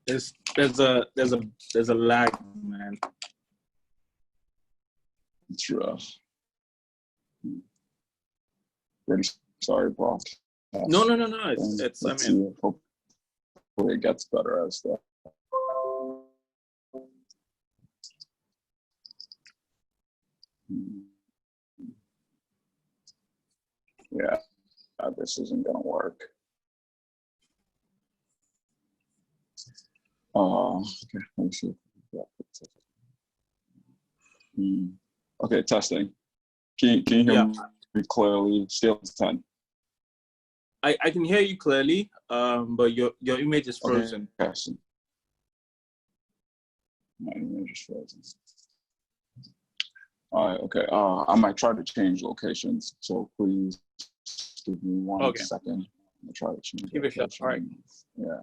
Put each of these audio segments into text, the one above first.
There's a lag, man. It's rough. Pretty sorry, boss. No. It's I mean, hopefully it gets better as that. Yeah, this isn't gonna work. Okay, let me see. Okay, testing. Can you hear me clearly? Still 10. I can hear you clearly, but your image is frozen. Okay. My image is frozen. All right, okay. I might try to change locations, so please give me one second. I'm gonna try to change. Give it a shot. All right. Yeah.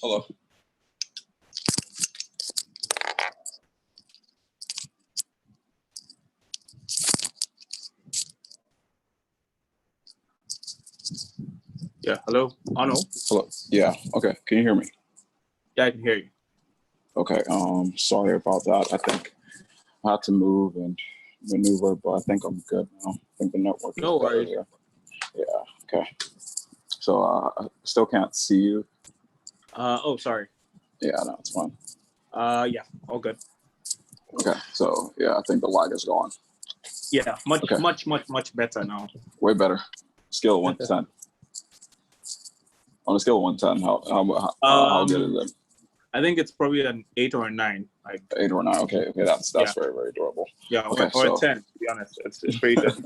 Hello. Yeah, hello. Arno? Hello. Yeah. Okay. Can you hear me? Yeah, I can hear you. Okay. Sorry about that. I think I had to move and maneuver, but I think I'm good now. I think the network is No better worries. here. Yeah. Okay. So I still can't see you. Oh, sorry. Yeah. No, it's fine. Yeah, all good. Okay. So yeah, I think the lag is gone. Yeah, much, Okay. much better now. Way better. Scale of 1 to 10. On a scale of 1 to 10, how good is it? I think it's probably an 8 or a 9. Like 8 or 9. Okay. That's yeah. very, very durable. Yeah, Okay. or a 10. To be honest, it's pretty good.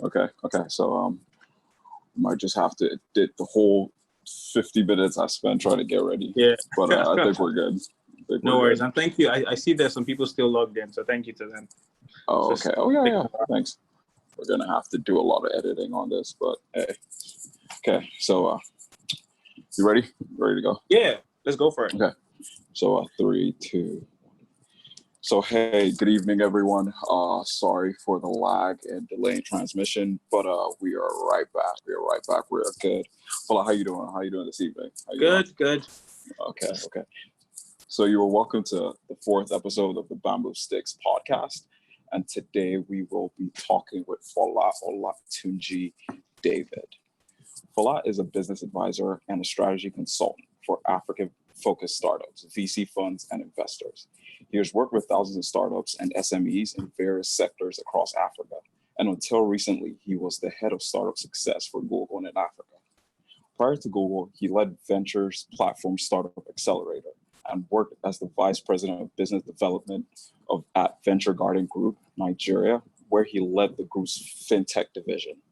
Okay. So might just have to did the whole 50 minutes I spent trying to get ready. Yeah. But I think we're good. No worries. And thank you. I see there's some people still logged in, so thank you to them. Oh, okay. Oh, yeah. Thanks. We're going to have to do a lot of editing on this, but hey. Okay. So you ready? Ready to go? Yeah, let's go for it. Okay. So 3, 2. So, hey, good evening, everyone. Sorry for the lag and delay in transmission, but we are right back. We're good. Hola, how you doing? How you doing this evening? Good. Okay. So you are welcome to the 4th episode of the Bamboo Sticks podcast. And today we will be talking with Fola Olantunji-David. Fola is a business advisor and a strategy consultant for African-focused startups, VC funds, and investors. He has worked with thousands of startups and SMEs in various sectors across Africa. And until recently, he was the head of startup success for Google in Africa. Prior to Google, he led Ventures Platform Startup Accelerator and worked as the vice president of business development at Venture Garden Group, Nigeria, where he led the group's fintech division.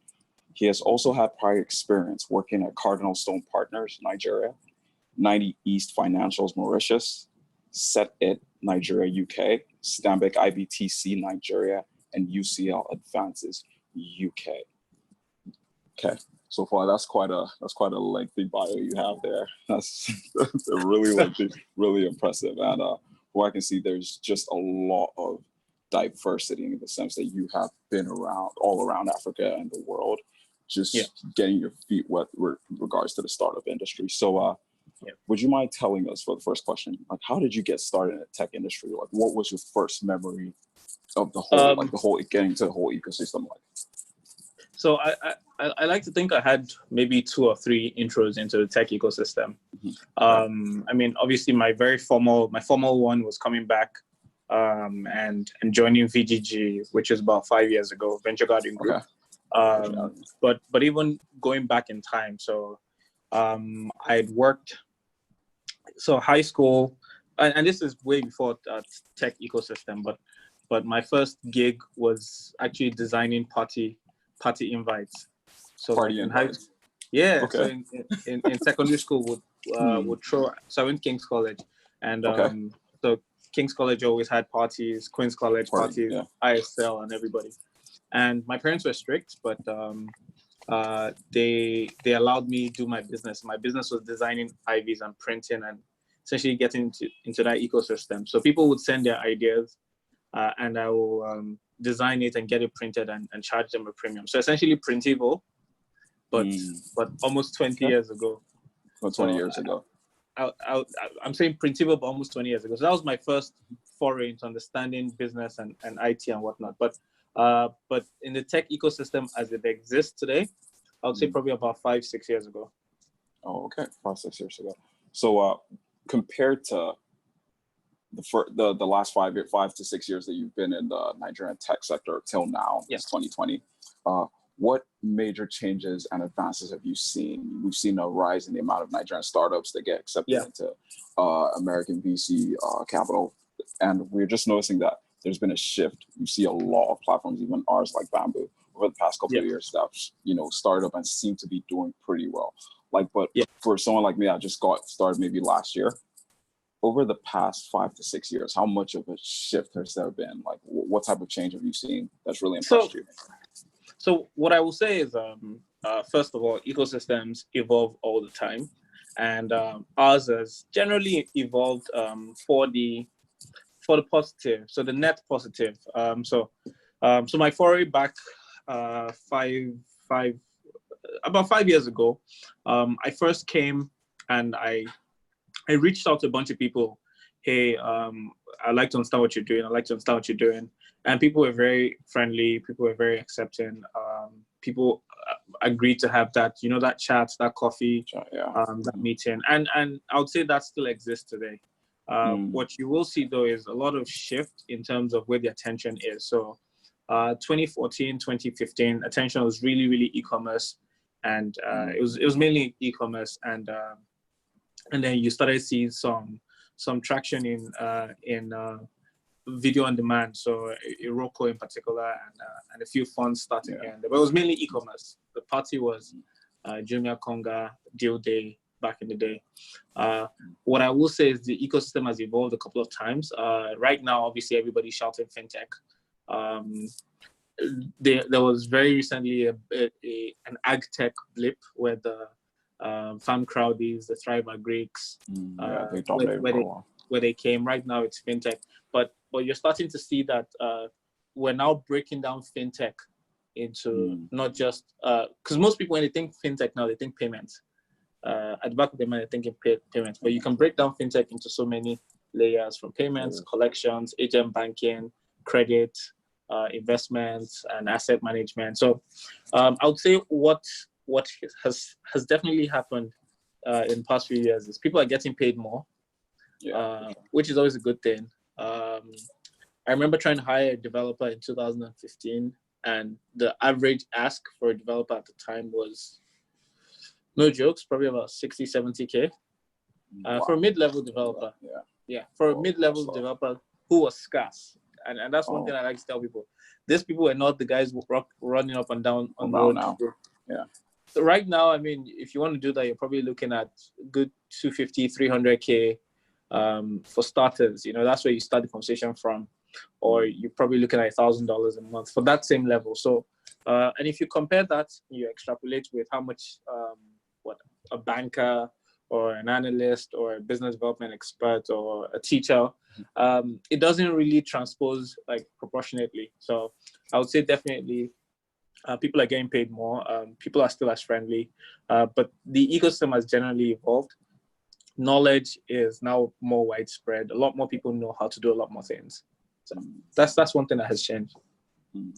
He has also had prior experience working at Cardinal Stone Partners, Nigeria, 90 East Financials, Mauritius, Set It, Nigeria, UK, Stanbic IBTC, Nigeria, and UCL Advances, UK. Okay. So far, that's quite a lengthy bio you have there. That's really lengthy, really impressive. And what I can see, there's just a lot of diversity in the sense that you have been all around Africa and the world, just getting your feet wet with regards to the startup industry. So would you mind telling us for the first question, like, how did you get started in the tech industry? Like, what was your first memory of the whole, getting to the whole ecosystem like? So I like to think I had maybe 2 or 3 intros into the tech ecosystem. Mm-hmm. I mean, obviously my formal one was coming back and joining VGG, which is about 5 years ago, Venture Garden Group. Okay. But even going back in time, so I'd worked, so high school, and this is way before tech ecosystem, but my first gig was actually designing party invites. So party invites. Okay. So in secondary school would throw. So I went King's College, and so King's College always had parties. Queen's College parties, ISL, and everybody. And my parents were strict, but they allowed me to do my business. My business was designing IVs and printing and essentially getting into that ecosystem. So people would send their ideas, and I will design it and get it printed and charge them a premium. So essentially printable, but almost 20 years ago. Well, 20 years ago. I'm saying printable, but almost 20 years ago. So that was my first foray into understanding business and IT and whatnot. But in the tech ecosystem as it exists today, I would say probably about 5-6 years ago. Oh, okay, 5-6 years ago. So compared to the last 5 to 6 years that you've been in the Nigerian tech sector till now, it's 2020. What major changes and advances have you seen? We've seen a rise in the amount of Nigerian startups that get accepted into American VC capital, and we're just noticing that there's been a shift. You see a lot of platforms, even ours like Bamboo, over the past couple of years that started up and seem to be doing pretty well. For someone like me, I just got started maybe last year. Over the past 5 to 6 years, how much of a shift has there been? Like, what type of change have you seen that's really impressed you? So what I will say is, first of all, ecosystems evolve all the time. and ours has generally evolved for the positive, so the net positive. So my foray back about 5 years ago, I first came and I reached out to a bunch of people. Hey, I'd like to understand what you're doing. I'd like to understand what you're doing. And people were very friendly. People were very accepting. People agreed to have that, that chat, that coffee, that meeting. And I would say that still exists today. What you will see, though, is a lot of shift in terms of where the attention is. So 2014, 2015, attention was really, really e-commerce. And it was mainly e-commerce. And then you started seeing some traction in video on demand, so Iroko in particular, and a few funds starting here. But it was mainly e-commerce. The party was Jumia, Konga, Deal Day back in the day. What I will say is the ecosystem has evolved a couple of times. Right now, obviously, everybody's shouting fintech. There was very recently an ag tech blip where the Farm Crowdies, the Thrive Greeks, where they came. Right now, it's fintech. But you're starting to see that we're now breaking down fintech into not just because most people, when they think fintech now, they think payments. At the back of their mind, they're thinking payments. But you can break down fintech into so many layers, from payments, collections, agent banking, credit, investments, and asset management. So I would say what has definitely happened in the past few years is people are getting paid more, which is always a good thing. I remember trying to hire a developer in 2015, and the average ask for a developer at the time was, no jokes, probably about 60, 70K for a mid-level developer. For a mid-level developer who was scarce. And that's one thing I like to tell people. These people were not the guys running up and down on the road now. So right now, I mean, if you want to do that, you're probably looking at good 250, 300K for starters. That's where you start the conversation from. Or you're probably looking at $1,000 a month for that same level. So, and if you compare that, you extrapolate with how much a banker or an analyst or a business development expert or a teacher, it doesn't really transpose like proportionately. So I would say definitely people are getting paid more. People are still as friendly, but the ecosystem has generally evolved. Knowledge is now more widespread. A lot more people know how to do a lot more things. So that's one thing that has changed.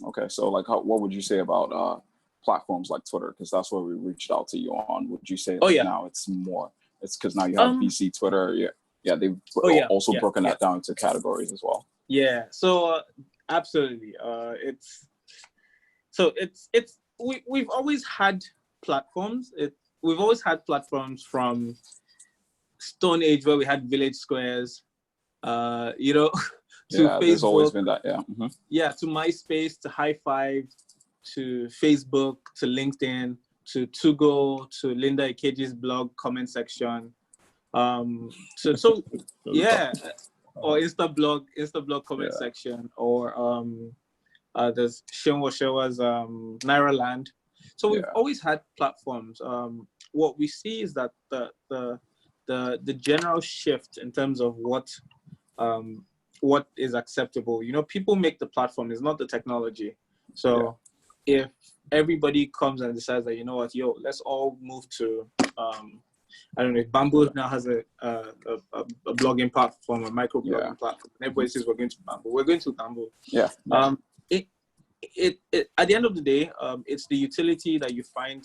Okay, so like, what would you say about platforms like Twitter? Because that's where we reached out to you on. Would you say now it's more? It's because now you have VC Twitter. They've also broken that down into categories as well. Yeah, so absolutely. We've always had platforms. We've always had platforms from Stone Age, where we had village squares, to Facebook. There's always been that, to MySpace, to High Five, to Facebook, to LinkedIn, to Tugo, to Linda Ikeji's blog comment section. Or Insta blog comment section, or there's Shewa's Naira Land. So we've always had platforms. What we see is that the general shift in terms of what is acceptable. People make the platform, it's not the technology. So if everybody comes and decides that, let's all move to, I don't know, if Bamboo now has a blogging platform, a micro blogging platform, and everybody says we're going to Bamboo. We're going to Bamboo. At the end of the day, it's the utility that you find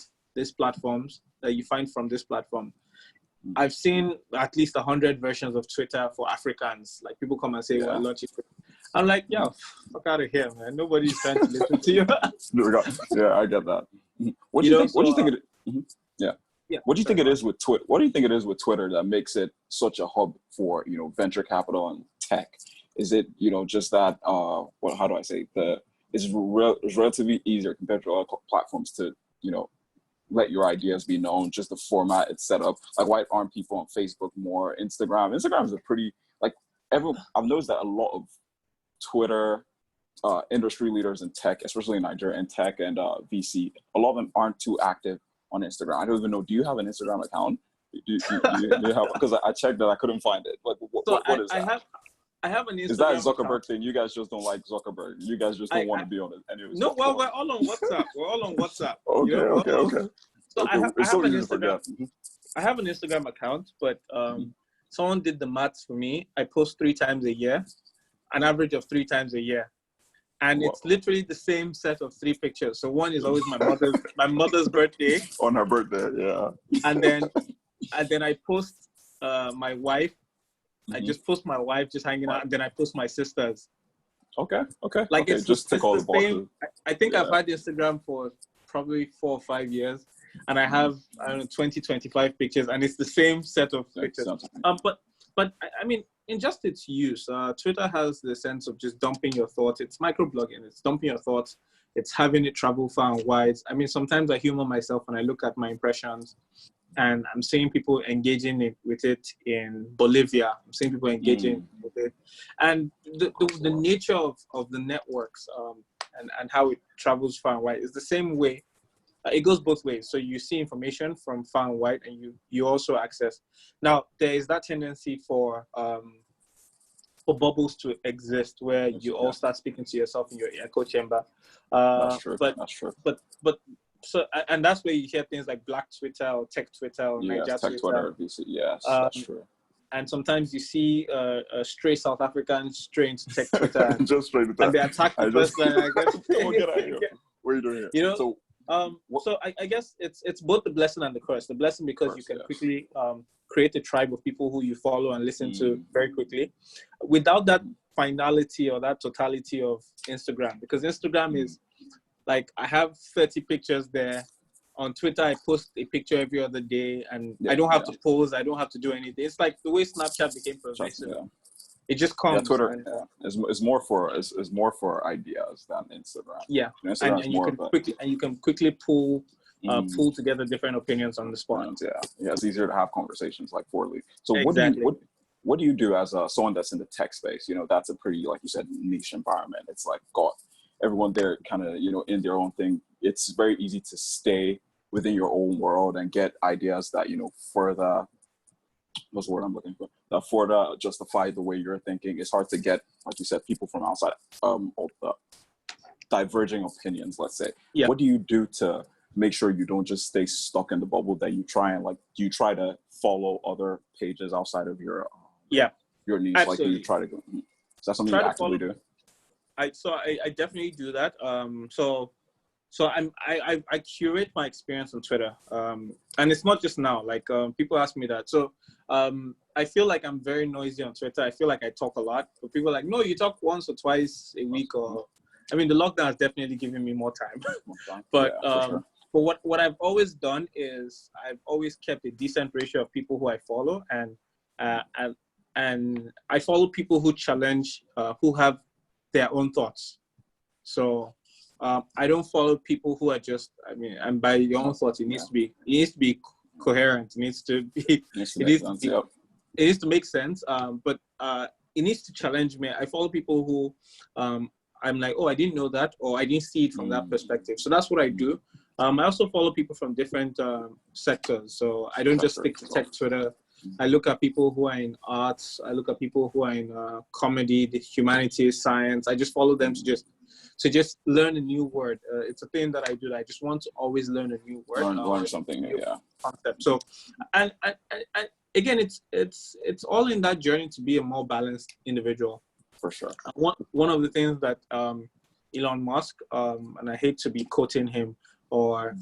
from this platform. I've seen at least 100 versions of Twitter for Africans. Like, people come and say, "Well, launch it." I'm like, fuck out of here, man. Nobody's trying to listen to you. I get that. What do you think? What do you think it? What do you think it is with Twitter? What do you think it is with Twitter that makes it such a hub for venture capital and tech? Is it just that how do I say, it's relatively easier compared to other platforms to let your ideas be known, just the format it's set up. Like, why aren't people on Facebook more? Instagram is a pretty, like, I've noticed that a lot of Twitter industry leaders in tech, especially in Nigeria, in tech and VC, a lot of them aren't too active on Instagram. I don't even know, do you have an Instagram account? you have, because I checked that I couldn't find it. Like, what is that? I have an Instagram. Is that a Zuckerberg account. thing? You guys just don't like Zuckerberg. You guys just don't want to be on it. Anyways, no, well, we're all on WhatsApp. We're all on WhatsApp. Okay, you know? okay. So okay. I have an Instagram. I have an Instagram account, but someone did the maths for me. I post 3 times a year, an average of 3 times a year. And it's literally the same set of 3 pictures. So one is always my mother's birthday. On her birthday, yeah. And then I post my wife. I just post my wife just hanging out, and then I post my sisters. Okay. Like it's just tick all the boxes. I think I've had Instagram for probably 4 or 5 years, and I have 20, 25 pictures, and it's the same set of pictures. But I mean, in just its use, Twitter has the sense of just dumping your thoughts. It's microblogging. It's dumping your thoughts. It's having it travel far and wide. I mean, sometimes I humor myself when I look at my impressions, and I'm seeing people engaging with it in Bolivia. I'm seeing people engaging with it. And the nature of the networks and how it travels far and wide is the same way. It goes both ways. So you see information from far and wide, and you also access. Now, there is that tendency for bubbles to exist where you all start speaking to yourself in your echo chamber. That's true. But so, and that's where you hear things like Black Twitter or Tech Twitter or Niger Twitter. Yes, that's true. And sometimes you see a stray South African stray into Tech Twitter, just straight to and they attack the person. Get out of here. What are you doing here? You know. So I guess it's both the blessing and the curse. The blessing because you can quickly create a tribe of people who you follow and listen to very quickly, without that finality or that totality of Instagram. Because Instagram is like, I have 30 pictures there. On Twitter, I post a picture every other day, and I don't have to pose. I don't have to do anything. It's like the way Snapchat became pervasive. It just comes. Yeah, Twitter is more for ideas than Instagram. Yeah, and you can quickly pull together different opinions on the spot. Yeah, it's easier to have conversations like Forley. So exactly. what do you do as someone that's in the tech space? You know, that's a pretty, like you said, niche environment. It's like got everyone there kind of, in their own thing. It's very easy to stay within your own world and get ideas that, further, what's the word I'm looking for? That further justify the way you're thinking. It's hard to get, like you said, people from outside, diverging opinions, let's say. Yeah. What do you do to make sure you don't just stay stuck in the bubble, that you try and do you try to follow other pages outside of your niche? Absolutely. Like, do you try to go? Is that something you actively do? I definitely do that. So I curate my experience on Twitter, and it's not just now. Like people ask me that. So I feel like I'm very noisy on Twitter. I feel like I talk a lot, but people are like, no, you talk once or twice a week. Or I mean, the lockdown has definitely given me more time. But but what I've always done is I've always kept a decent ratio of people who I follow, and I follow people who challenge, who have their own thoughts. So I don't follow people who are just, and by your own thoughts, it needs to be coherent. It needs to make sense. But it needs to challenge me. I follow people who I'm like, oh, I didn't know that, or I didn't see it from that perspective. So that's what I do. I also follow people from different sectors. So I don't just stick to tech Twitter. I look at people who are in arts. I look at people who are in comedy, the humanities, science. I just follow them to just learn a new word. It's a thing that I do. I just want to always learn a new word. Learn something new, concept. So, and again, it's all in that journey to be a more balanced individual. For sure. One of the things that Elon Musk, and I hate to be quoting him, or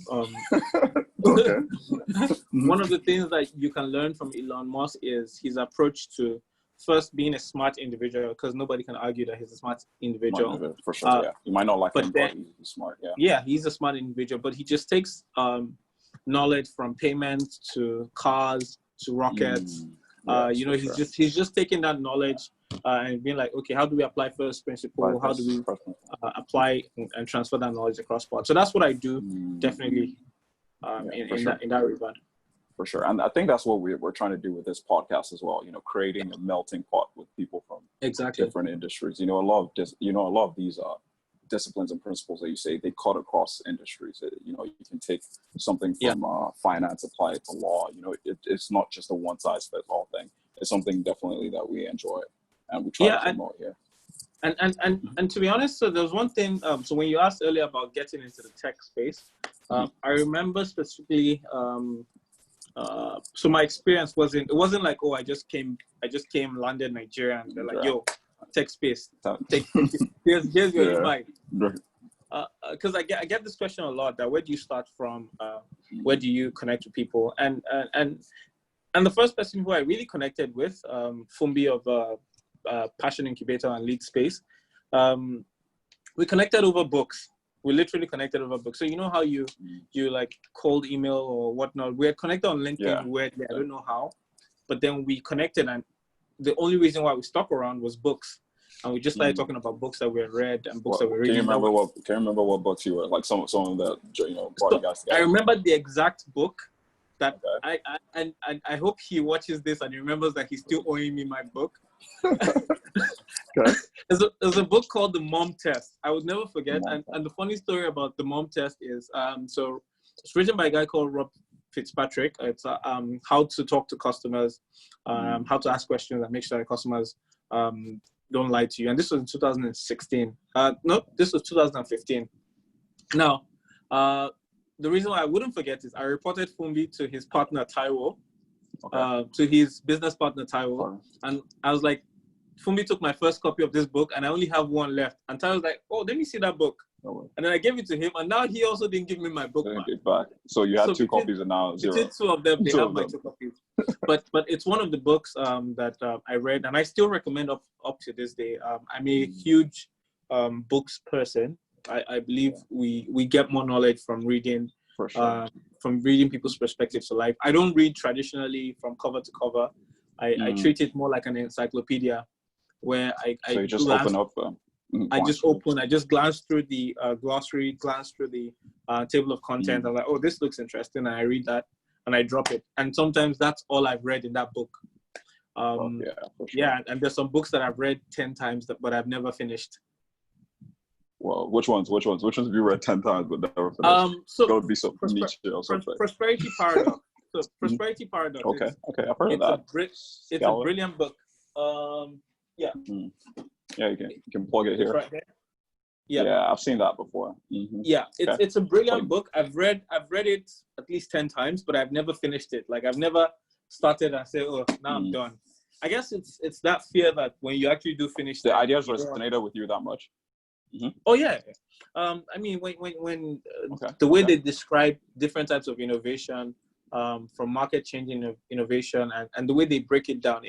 one of the things that you can learn from Elon Musk is his approach to first being a smart individual, because nobody can argue that he's a smart individual. For sure, You might not like him, but he's smart, Yeah, he's a smart individual, but he just takes knowledge from payments to cars to rockets. He's just taking that knowledge and being like, okay, how do we apply first principle? How do we apply and transfer that knowledge across board? So that's what I do, definitely, in that regard. For sure. And I think that's what we're trying to do with this podcast as well, creating a melting pot with people from different industries. A lot of these disciplines and principles that you say, they cut across industries. You know, you can take something from finance, apply it to law. You know, it's not just a one-size-fits-all thing. It's something definitely that we enjoy and we try to promote here. And to be honest, so there was one thing. So when you asked earlier about getting into the tech space, I remember specifically. So my experience wasn't like, oh, I just came, landed Nigeria, and they're like, yo, tech space, here's your invite. Because I get this question a lot, that where do you start from? Where do you connect with people? And the first person who I really connected with, Fumbi of Passion Incubator and Lead Space, we connected over books. We literally connected over books. So you know how you like cold email or whatnot? We're connected on LinkedIn weirdly. I don't know how, but then we connected, and the only reason why we stuck around was books. And we just started talking about books that we read and books that we read. Can you remember what books you were like? Some of that, you know, brought you guys together. I remember the exact book that I hope he watches this and he remembers that he's still owing me my book. Okay. There's a book called The Mom Test. I would never forget. And the funny story about The Mom Test is, so it's written by a guy called Rob Fitzpatrick. It's how to talk to customers, how to ask questions and make sure that customers don't lie to you. And this was in 2016. No, this was 2015. Now, the reason why I wouldn't forget is I reported Fumbi to his partner Taiwo, to his business partner Taiwo, and I was like, Fumbi took my first copy of this book, and I only have one left. And Taiwo was like, oh, let me see that book. And then I gave it to him, and now he also didn't give me my book back. So you had two copies, and now zero. Between two of them, they have my two copies. but it's one of the books that I read, and I still recommend up to this day. I'm a huge books person. I believe we get more knowledge from reading, from reading people's perspectives to life. I don't read traditionally from cover to cover. I treat it more like an encyclopedia, where so you just open up. I just glance through the glossary, glance through the table of content. I'm like, oh, this looks interesting, and I read that, and I drop it. And sometimes that's all I've read in that book. And there's some books that I've read 10 times, but I've never finished. Well, which ones have you read 10 times but never finished? So it's got to be so niche or something. Prosperity Paradox. So Prosperity Paradox. Okay, I've heard of that. It's a brilliant book. Yeah, you can plug it here. Right there. Yeah, I've seen that before. Yeah, it's a brilliant book. I've read it at least 10 times, but I've never finished it. Like, I've never started and said, oh, now I'm done. I guess it's that fear that when you actually do finish the ideas resonated with you that much. Oh yeah. I mean, when the way they describe different types of innovation, from market changing innovation, and the way they break it down,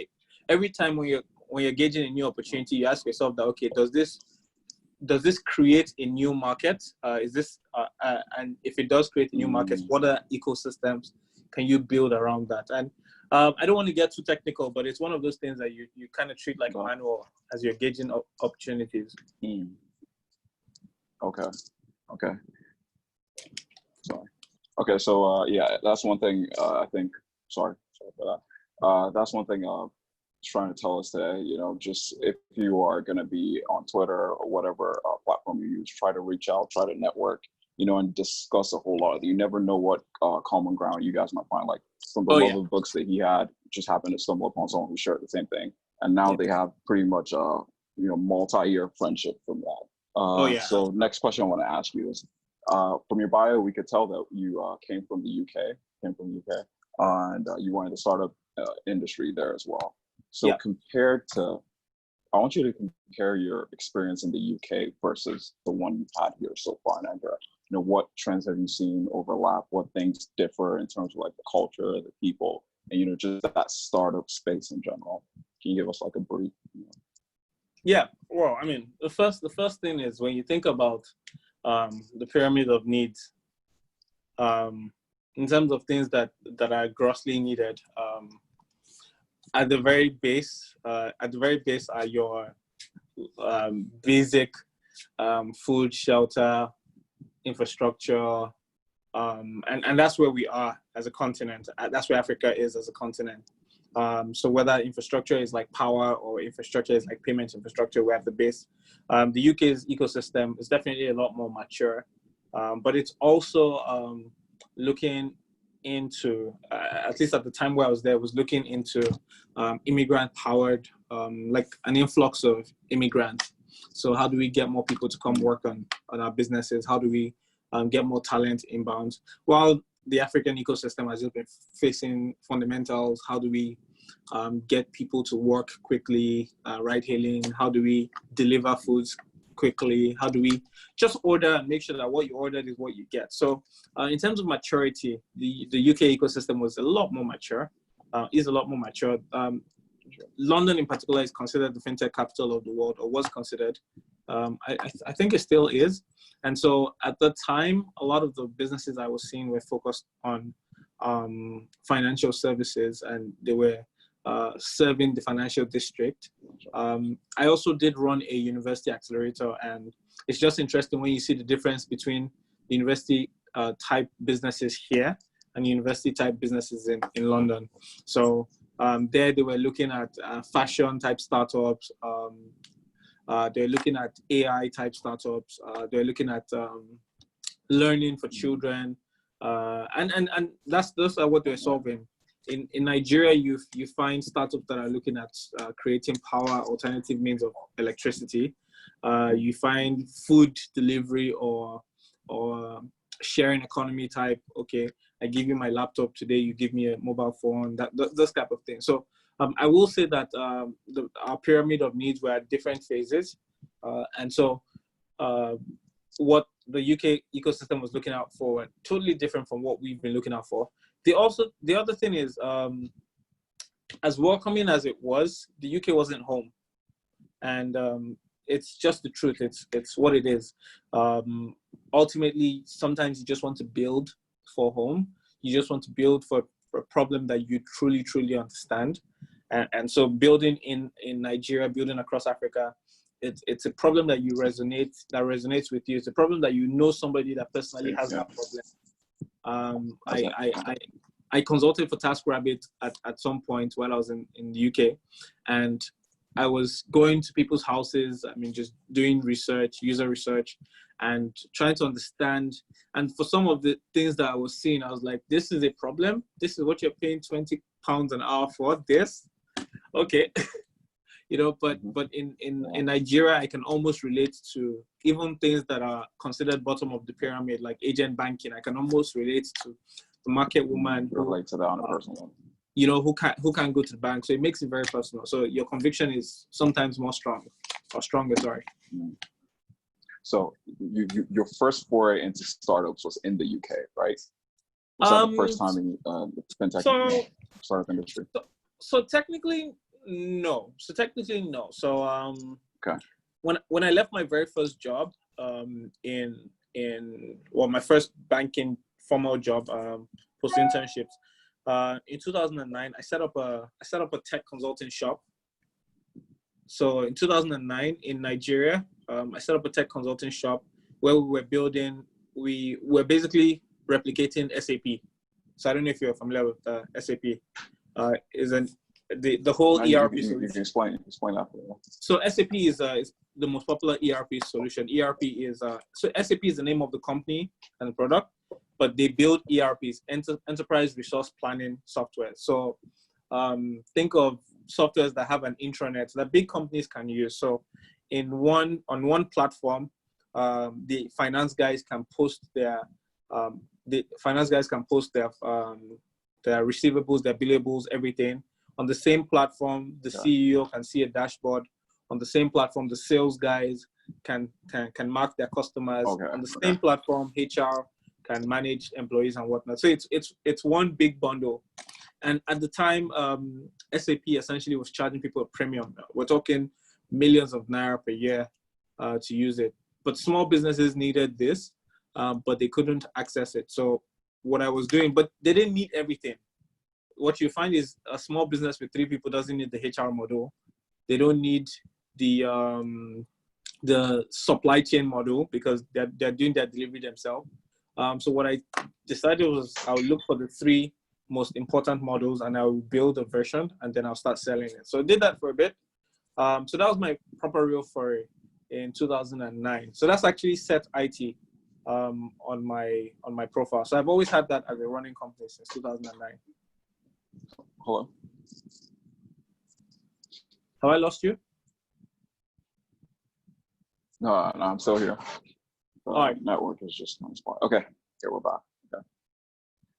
every time when you're gauging a new opportunity, you ask yourself that, okay, does this create a new market? Is this and if it does create a new market, what are ecosystems can you build around that? And I don't want to get too technical, but it's one of those things that you kind of treat like a manual as you're gauging opportunities. Okay. Sorry. Okay, so that's one thing I think. Sorry for that. That's one thing trying to tell us today. You know, just if you are going to be on Twitter or whatever platform you use, try to reach out, try to network, you know, and discuss a whole lot of it. You never know what common ground you guys might find. Like some of the love of books that he had just happened to stumble upon someone who shared the same thing, and now they have pretty much multi-year friendship from that. So next question I want to ask you is, from your bio, we could tell that you came from the UK, and you wanted to start up industry there as well. So I want you to compare your experience in the UK versus the one you've had here so far in Nigeria. You know, what trends have you seen overlap? What things differ in terms of like the culture, the people, and, you know, just that startup space in general? Can you give us like a brief? Yeah, well, I mean, the first thing is when you think about the pyramid of needs, in terms of things that are grossly needed, at the very base are your basic food, shelter, infrastructure, and that's where we are as a continent. That's where Africa is as a continent. So whether infrastructure is like power or infrastructure is like payment infrastructure, we have the base. The UK's ecosystem is definitely a lot more mature, but it's also looking into, at least at the time where I was there, was looking into immigrant-powered, like an influx of immigrants. So how do we get more people to come work on our businesses? How do we get more talent inbound? While the African ecosystem has just been facing fundamentals, how do we get people to work quickly, ride hailing? How do we deliver foods quickly? How do we just order and make sure that what you ordered is what you get? So in terms of maturity, the UK ecosystem was a lot more mature, is a lot more mature. London in particular is considered the fintech capital of the world, or was considered. I think it still is. And so at the time, a lot of the businesses I was seeing were focused on financial services, and they were serving the financial district. I also did run a university accelerator, and it's just interesting when you see the difference between university type businesses here and university type businesses in London. So there they were looking at fashion type startups. They're looking at AI type startups. They're looking at learning for children, and those are what they're solving. In Nigeria, you find startups that are looking at creating power, alternative means of electricity. You find food delivery or sharing economy type. Okay, I give you my laptop today, you give me a mobile phone. Those type of things. So I will say that our pyramid of needs were at different phases, and so what the UK ecosystem was looking out for were totally different from what we've been looking out for. The other thing is, as welcoming as it was, the UK wasn't home, and it's just the truth. It's what it is. Ultimately, sometimes you just want to build for home. You just want to build for a problem that you truly understand, and so building in Nigeria, building across Africa, it's a problem that resonates with you. It's a problem that you know somebody that personally has that problem. I consulted for TaskRabbit at some point while I was in the UK, and I was going to people's houses. I mean, just doing research, user research, and trying to understand. And for some of the things that I was seeing, I was like, this is a problem. This is what you're paying £20 an hour for. This, okay. But in Nigeria, I can almost relate to even things that are considered bottom of the pyramid, like agent banking. I can almost relate to the market woman relate to that on a personal level. who can go to the bank. So it makes it very personal. So your conviction is sometimes stronger. Sorry. So your first foray into startups was in the UK, right? Was that the first time in the fintech startup industry? So technically, no. So okay. When I left my very first job, my first banking formal job, post internships, in 2009, I set up a tech consulting shop. So in 2009 in Nigeria, I set up a tech consulting shop where we were basically replicating SAP. So I don't know if you're familiar with SAP. The whole ERP solution. You can explain that. So SAP is the most popular ERP solution. ERP is so SAP is the name of the company and the product, but they build ERPs, enterprise resource planning software. So think of softwares that have an intranet that big companies can use. So on one platform, the finance guys can post their receivables, their billables, everything. On the same platform, the CEO can see a dashboard. On the same platform, the sales guys can mark their customers. On the same platform, HR can manage employees and whatnot. So it's one big bundle. And at the time, SAP essentially was charging people a premium. We're talking millions of naira per year to use it. But small businesses needed this, but they couldn't access it. So what I was doing, but they didn't need everything. What you find is a small business with 3 people doesn't need the HR model. They don't need the supply chain model because they're doing their delivery themselves. So what I decided was I would look for the 3 most important models, and I will build a version, and then I'll start selling it. So I did that for a bit. So that was my proper real foray in 2009. So that's actually set IT on my profile. So I've always had that as a running company since 2009. Hello. Have I lost you? No, I'm still here. All right. Network is just on spot. Okay, here we're back. Okay.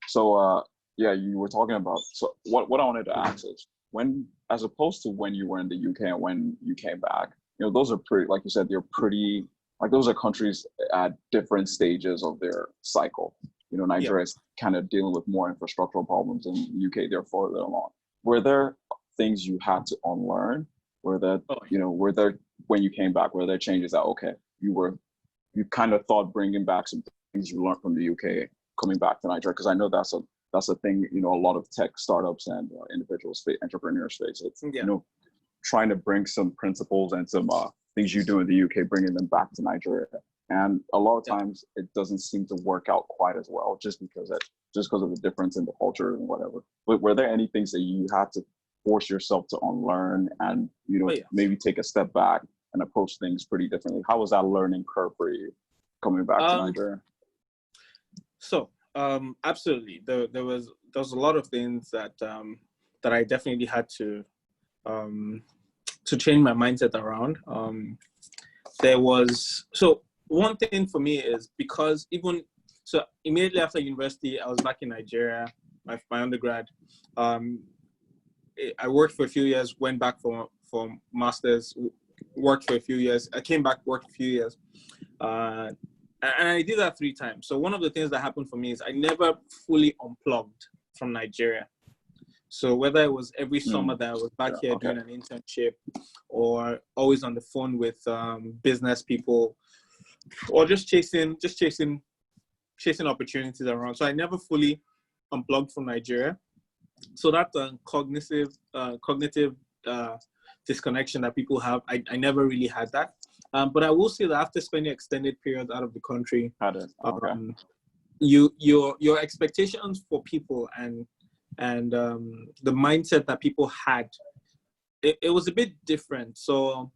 So yeah, you were talking about, so what I wanted to ask is, when, as opposed to when you were in the UK and when you came back, those are pretty, like you said, they're pretty, like those are countries at different stages of their cycle. Nigeria is kind of dealing with more infrastructural problems, and UK, they're further along. Were there things you had to unlearn? Were there, were there, when you came back, were there changes that, okay, you kind of thought bringing back some things you learned from the UK coming back to Nigeria? Because I know that's a thing, a lot of tech startups and individuals, entrepreneurs face. It's, trying to bring some principles and some things you do in the UK, bringing them back to Nigeria. And a lot of times it doesn't seem to work out quite as well, just because of the difference in the culture and whatever. But were there any things that you had to force yourself to unlearn and, maybe take a step back and approach things pretty differently? How was that learning curve for you coming back to Nigeria? So absolutely, there was a lot of things that I definitely had to change my mindset around. One thing for me is, because immediately after university, I was back in Nigeria, my undergrad. I worked for a few years, went back for masters, worked for a few years. I came back, worked a few years. And I did that 3 times. So one of the things that happened for me is I never fully unplugged from Nigeria. So whether it was every summer that I was back here doing an internship, or always on the phone with business people, or just chasing opportunities around. So I never fully unplugged from Nigeria. So that cognitive disconnection that people have, I never really had that. But I will say that after spending extended periods out of the country, your expectations for people and the mindset that people had, it was a bit different. So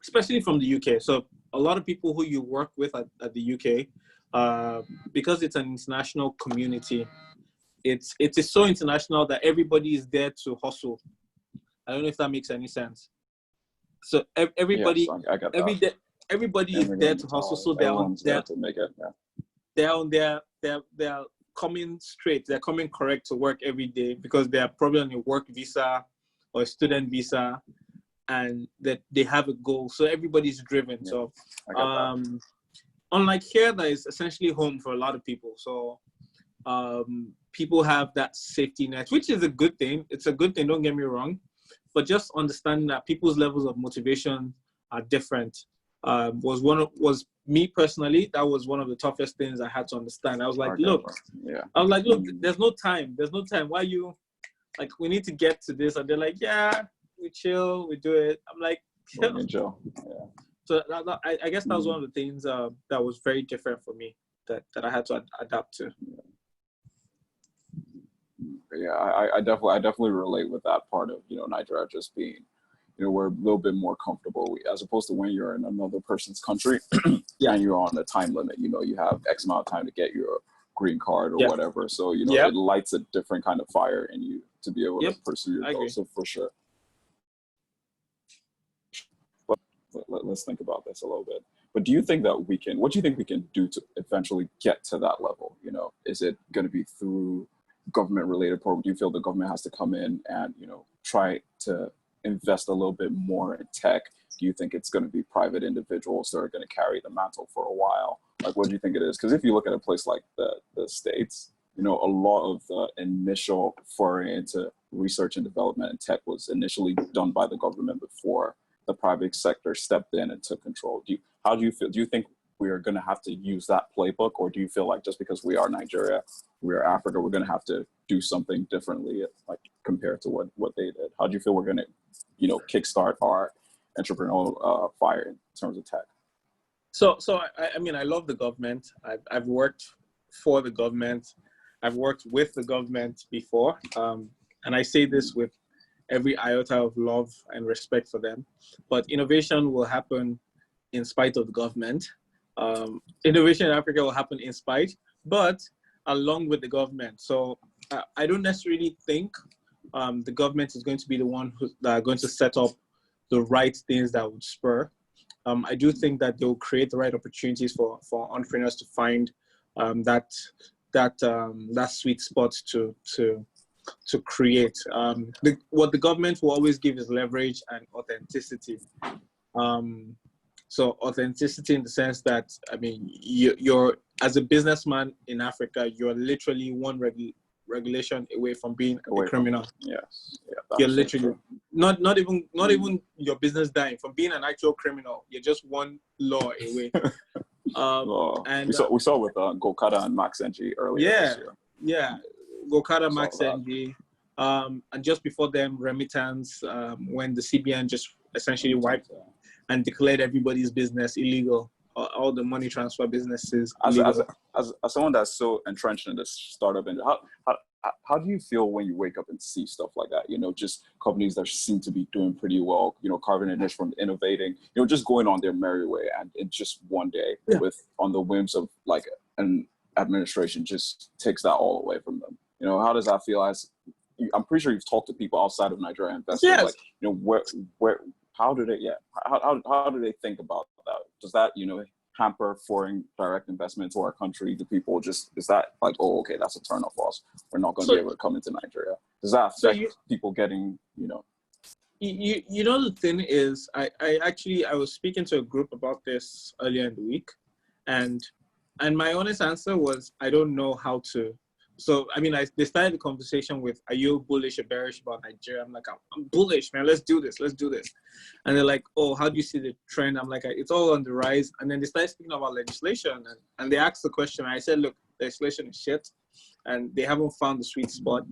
especially from the UK. So a lot of people who you work with at the UK, because it's an international community, it is so international that everybody is there to hustle. I don't know if that makes any sense. So everybody, everybody is there to hustle. So they're to make it. They're coming straight. They're coming correct to work every day, because they are probably on a work visa or a student visa, and that they have a goal. So everybody's driven. Yeah, so unlike here, that is essentially home for a lot of people. So people have that safety net, which is a good thing. It's a good thing, don't get me wrong. But just understanding that people's levels of motivation are different was me personally. That was one of the toughest things I had to understand. I was like, look, there's no time. Why you, like, we need to get to this. And they're like, yeah, we chill, we do it. I'm like, chill. Yeah. So I guess that was one of the things that was very different for me that I had to adapt to. Yeah, I definitely relate with that part of, Nigeria just being, we're a little bit more comfortable, as opposed to when you're in another person's country and you're on a time limit. You have X amount of time to get your green card or whatever. So, it lights a different kind of fire in you to be able to pursue your goals. So for sure. But let's think about this a little bit. But what do you think we can do to eventually get to that level? Is it going to be through government-related program? Do you feel the government has to come in and, try to invest a little bit more in tech? Do you think it's going to be private individuals that are going to carry the mantle for a while? Like, what do you think it is? Because if you look at a place like the States, a lot of the initial foray into research and development and tech was initially done by the government before the private sector stepped in and took control. How do you feel? Do you think we are going to have to use that playbook, or do you feel like just because we are Nigeria, we are Africa, we're going to have to do something differently, like compared to what they did? How do you feel we're going to, kickstart our entrepreneurial fire in terms of tech? So I mean, I love the government. I've worked for the government. I've worked with the government before, and I say this with every iota of love and respect for them. But innovation will happen in spite of the government. Innovation in Africa will happen in spite, but along with the government. So I don't necessarily think the government is going to be the one that are going to set up the right things that would spur. I do think that they will create the right opportunities for entrepreneurs to find that sweet spot to create. What the government will always give is leverage and authenticity. So authenticity in the sense that, I mean, you're as a businessman in Africa, you're literally one regulation away from being a criminal. Yes, You're literally not even your business dying from being an actual criminal. You're just one law away. And we saw with Gokada and Max NG earlier this year. Yeah, Gokada, Max NG, and just before them, Remittance, when the CBN just essentially wiped and declared everybody's business illegal, all the money transfer businesses illegal. As someone that's so entrenched in this startup, and how do you feel when you wake up and see stuff like that? You know, just companies that seem to be doing pretty well, you know, carving a niche from innovating, you know, just going on their merry way, and in just one day, on the whims of like an administration, just takes that all away from them. You know, how does that feel? I'm pretty sure you've talked to people outside of Nigeria, investors, like, you know, how do they think about that? Does that, you know, hamper foreign direct investment to our country? Do people just, is that like, oh, okay, that's a turn off for us, we're not going to be able to come into Nigeria? Does that affect people getting, you know? You know, the thing is, I was speaking to a group about this earlier in the week, and my honest answer was, I don't know how to. So, I mean, they started the conversation with, are you bullish or bearish about Nigeria? I'm like, I'm bullish, man. Let's do this. And they're like, oh, how do you see the trend? I'm like, it's all on the rise. And then they started speaking about legislation. And they asked the question. I said, look, legislation is shit. And they haven't found the sweet spot.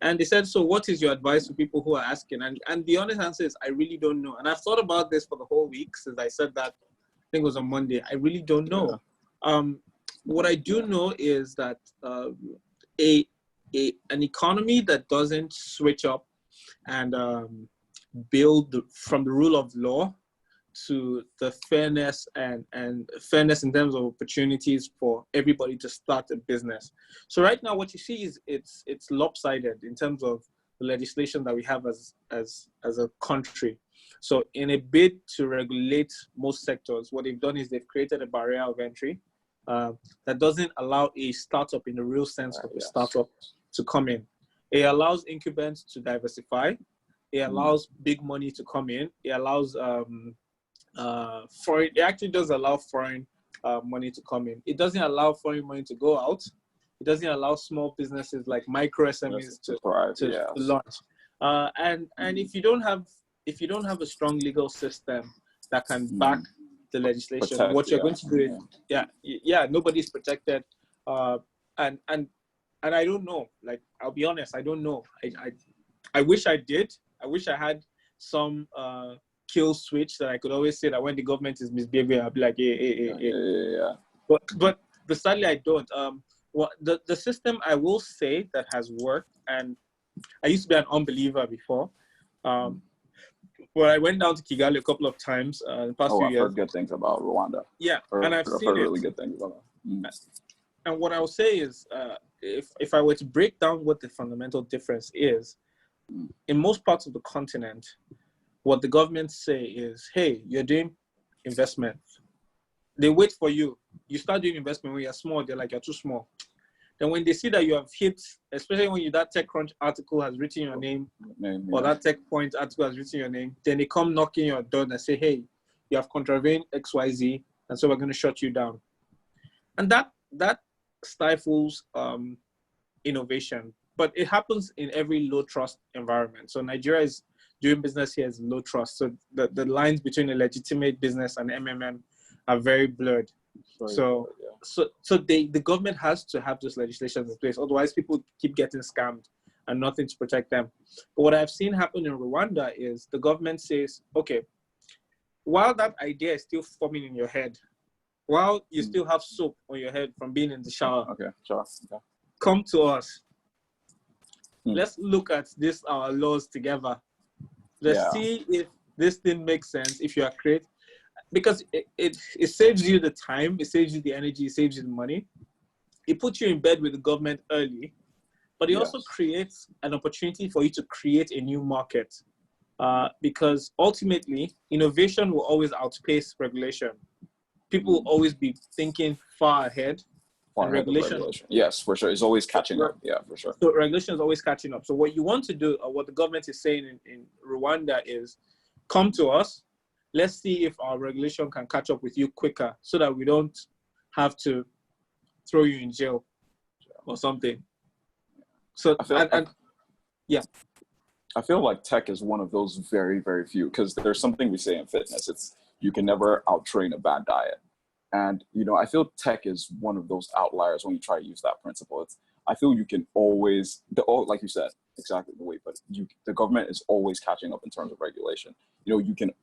And they said, so what is your advice for people who are asking? And the honest answer is, I really don't know. And I've thought about this for the whole week since I said that. I think it was on Monday. I really don't know. What I do know is that an economy that doesn't switch up and build from the rule of law to the fairness and fairness in terms of opportunities for everybody to start a business. So right now, what you see is it's lopsided in terms of the legislation that we have as a country. So in a bid to regulate most sectors, what they've done is they've created a barrier of entry that doesn't allow a startup in the real sense of a startup to come in. It allows incumbents to diversify. It allows big money to come in. It allows foreign. It actually does allow foreign money to come in. It doesn't allow foreign money to go out. It doesn't allow small businesses like micro SMEs to launch. And if you don't have a strong legal system that can back the legislation, what you're going to do is, nobody's protected. And I don't know, like, I'll be honest, I don't know. I wish I did. I wish I had some kill switch that I could always say that when the government is misbehaving, I'll be like, But sadly, I don't. The system I will say that has worked, and I used to be an unbeliever before. Well, I went down to Kigali a couple of times in the past few years. I've heard good things about Rwanda. Yeah, and I've seen heard really good things about that. And what I will say is, if I were to break down what the fundamental difference is, in most parts of the continent, what the governments say is, hey, you're doing investment. They wait for you. You start doing investment when you're small, they're like, you're too small. Then when they see that you have hit, especially when that TechCrunch article has written your name, or that TechPoint article has written your name, then they come knocking your door and say, hey, you have contravened XYZ, and so we're going to shut you down. And that stifles innovation. But it happens in every low trust environment. So Nigeria is doing business here is low trust. So the lines between a legitimate business and MMM are very blurred. So the government has to have those legislations in place. Otherwise, people keep getting scammed and nothing to protect them. But what I've seen happen in Rwanda is the government says, okay, while that idea is still forming in your head, while you still have soap on your head from being in the shower, come to us. Hmm. Let's look at this, our laws together. Let's see if this thing makes sense, if you are creative. Because it saves you the time, it saves you the energy, it saves you the money. It puts you in bed with the government early, but it also creates an opportunity for you to create a new market. Because ultimately, innovation will always outpace regulation. People will always be thinking far ahead. Far And ahead of regulation. Yes, for sure. It's always catching up. Yeah, for sure. So regulation is always catching up. So what you want to do, or what the government is saying in Rwanda is, come to us. Let's see if our regulation can catch up with you quicker, so that we don't have to throw you in jail or something. So I feel like tech is one of those very, very few, because there's something we say in fitness. It's you can never out-train a bad diet. And, I feel tech is one of those outliers when you try to use that principle. I feel you can always, like you said, exactly the way, but the government is always catching up in terms of regulation.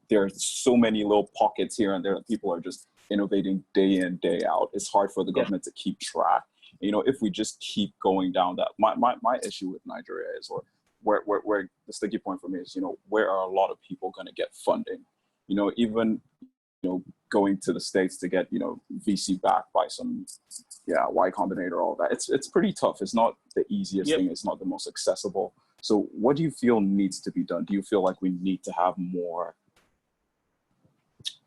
There's so many little pockets here and there that people are just innovating day in, day out. It's hard for the government to keep track. If we just keep going down that, my issue with Nigeria is, or where the sticky point for me is, where are a lot of people going to get funding? Even going to the States to get VC backed by some Y Combinator, all that, it's pretty tough. It's not the easiest thing. It's not the most accessible. So what do you feel needs to be done? Do you feel like we need to have more,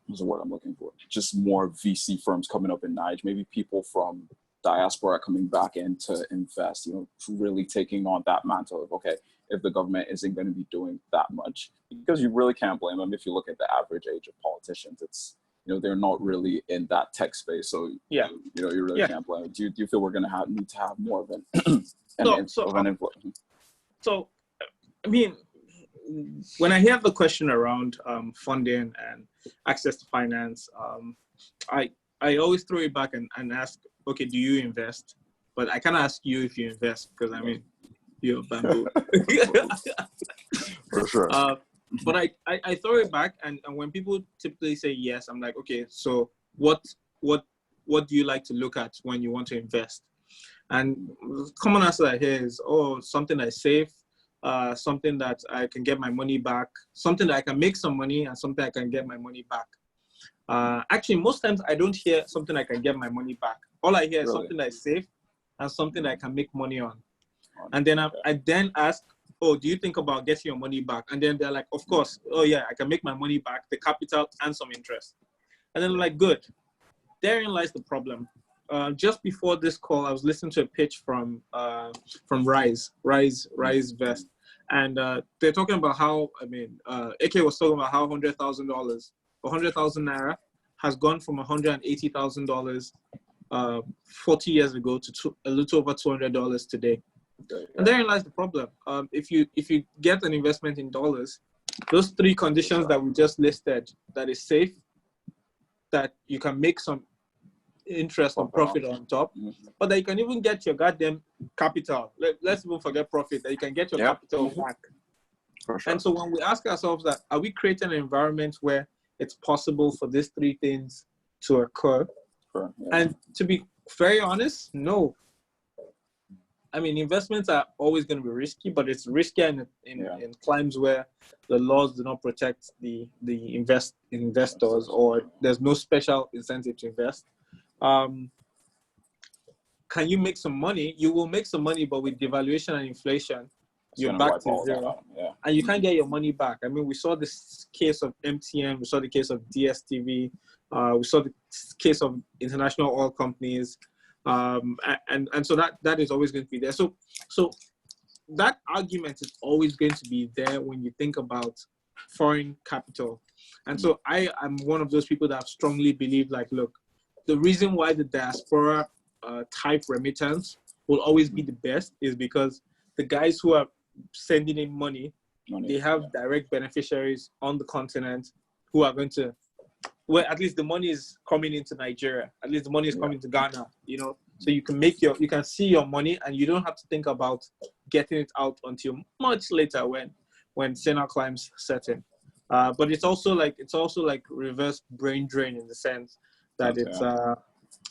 what's the word I'm looking for, just more VC firms coming up in Niger, maybe people from diaspora coming back in to invest, really taking on that mantle of, okay, if the government isn't going to be doing that much, because you really can't blame them. If you look at the average age of politicians, it's, they're not really in that tech space. So, you really can't blame them. Do you feel we're going to need to have more of an, influence? So, I mean, when I hear the question around funding and access to finance, I always throw it back and ask, okay, do you invest? But I can't ask you if you invest, because I mean, you're bamboo. For sure. But I throw it back, and when people typically say yes, I'm like, okay, so what do you like to look at when you want to invest? And the common answer I hear is, something I save, something that I can get my money back, something that I can make some money, and something I can get my money back. Actually, most times I don't hear something I can get my money back. All I hear is something I save and something I can make money on. And then I then ask, do you think about getting your money back? And then they're like, of course. Oh yeah, I can make my money back, the capital and some interest. And then like, good. Therein lies the problem. Just before this call, I was listening to a pitch from Rise Vest, and they're talking about how, AK was talking about how $100,000, 100,000 naira has gone from $180,000 40 years ago to a little over $200 today. And therein lies the problem. If you get an investment in dollars, those three conditions that we just listed, that is safe, that you can make some interest or profit on top, but that you can even get your goddamn capital. Let's even forget profit, that you can get your capital back. For sure. And so when we ask ourselves that, are we creating an environment where it's possible for these three things to occur? Sure, yeah. And to be very honest, no. I mean, investments are always going to be risky, but it's riskier in climes where the laws do not protect the investors, or there's no special incentive to invest. Can you make some money? You will make some money, but with devaluation and inflation, you're back to zero. And you can't get your money back. I mean, we saw this case of MTN, we saw the case of DSTV, we saw the case of international oil companies. And so that is always going to be there. So that argument is always going to be there when you think about foreign capital. And so I am one of those people that strongly believe, like, look, the reason why the diaspora type remittance will always be the best is because the guys who are sending in money, they have direct beneficiaries on the continent who are going to, well, at least the money is coming into Nigeria, at least the money is coming to Ghana, so you can you can see your money, and you don't have to think about getting it out until much later when Senna climbs set in. But it's also like reverse brain drain, in the sense that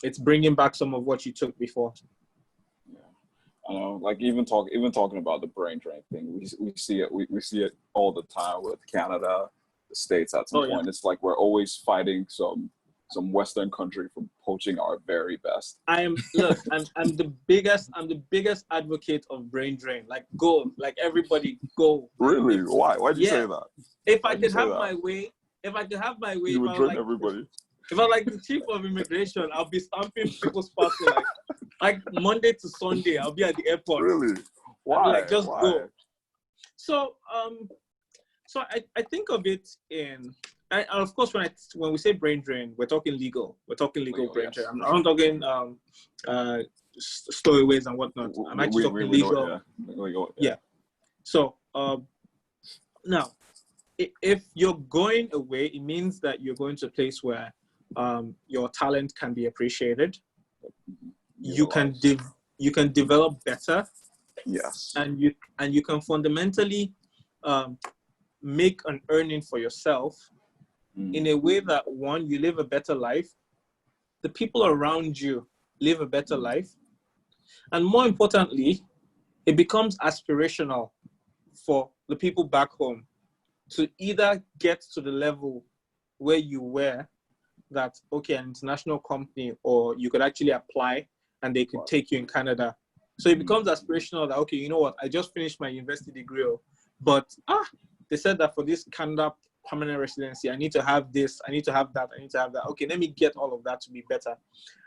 it's bringing back some of what you took before. know, like even talking about the brain drain thing, we see it we see it all the time with Canada, the States at some point. It's like we're always fighting some Western country from poaching our very best. I'm the biggest advocate of brain drain. Like go, like everybody go. Really? Why? Why'd you say that? If I could have my way, you would drain everybody. If I'm like the chief of immigration, I'll be stamping people's passport like Monday to Sunday. I'll be at the airport. Really? Why? Like, just go. So I think of it in. Of course, when we say brain drain, we're talking legal. We're talking legal brain drain. I'm not talking stowaways and whatnot. I'm actually talking legal. Yeah. So now, if you're going away, it means that you're going to a place where your talent can be appreciated. You can develop better. Yes. And you can fundamentally make an earning for yourself in a way that, one, you live a better life, the people around you live a better life, and more importantly, it becomes aspirational for the people back home to either get to the level where you were, that, okay, an international company, or you could actually apply and they could take you in Canada. So it becomes aspirational that, okay, you know what, I just finished my university degree, but they said that for this Canada permanent residency, I need to have this, I need to have that, I need to have that. Okay, let me get all of that to be better.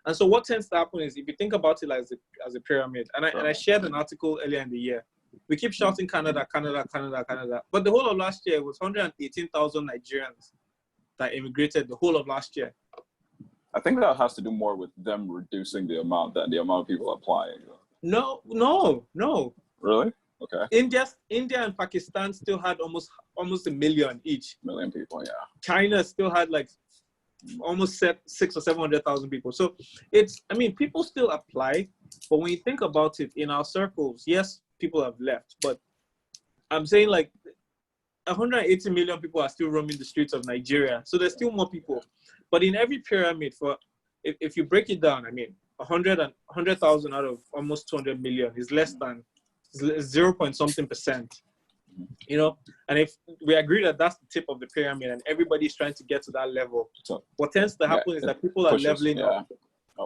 And so what tends to happen is, if you think about it as a pyramid, and I shared an article earlier in the year, we keep shouting Canada, Canada, Canada, Canada. But the whole of last year, it was 118,000 Nigerians that immigrated the whole of last year. I think that has to do more with them reducing the amount of people applying. No. Really? Okay. India and Pakistan still had almost 1 million each. Million people, yeah. China still had like almost 600,000 or 700,000 people. So people still apply, but when you think about it, in our circles, yes, people have left, but I'm saying like 180 million people are still roaming the streets of Nigeria. So there's still more people. But in every pyramid, if you break it down, 100,000 out of almost 200 million is less than 0 point something percent. And if we agree that that's the tip of the pyramid and everybody's trying to get to that level, so what tends to happen is that people are leveling up.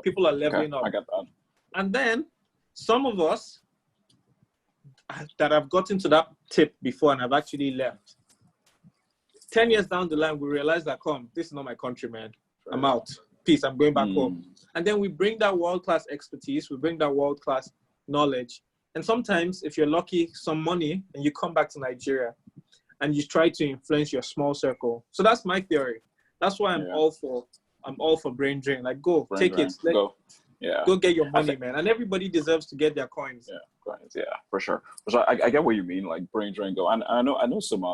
People are leveling up. I get that. And then some of us that have gotten to that tip before and have actually left, 10 years down the line, we realize that, this is not my country, man. I'm out. Peace, I'm going back home. And then we bring that world-class expertise, we bring that world-class knowledge. And sometimes, if you're lucky, some money, and you come back to Nigeria and you try to influence your small circle. So that's my theory. That's why I'm all for brain drain. Like, go, take it. Go get your money, man. And everybody deserves to get their coins. Yeah, coins. Yeah, for sure. So I get what you mean, like brain drain, go. And I know some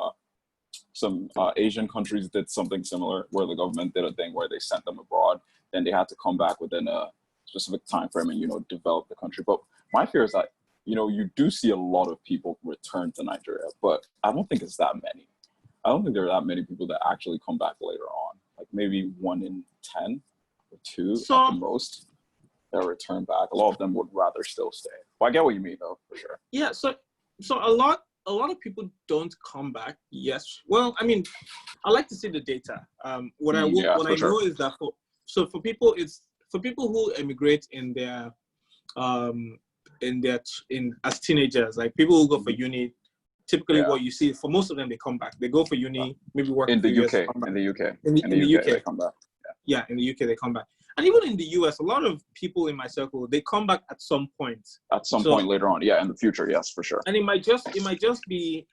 Asian countries did something similar, where the government did a thing where they sent them abroad, then they had to come back within a specific time frame and develop the country. But my fear is that you do see a lot of people return to Nigeria, but I don't think it's that many. I don't think there are that many people that actually come back later on. Like maybe 1 in 10 or 2 at the most that return back. A lot of them would rather still stay. Well, I get what you mean, though, for sure. Yeah. So a lot of people don't come back. Yes. Well, I like to see the data. What I know is that for people who emigrate as teenagers, like people who go for uni, typically what you see, for most of them, they come back. They go for uni, maybe work in the UK. In the UK, they come back. Yeah, in the UK they come back. And even in the US, a lot of people in my circle, they come back at some point. At some point later on, yeah, in the future, yes, for sure. And it might just be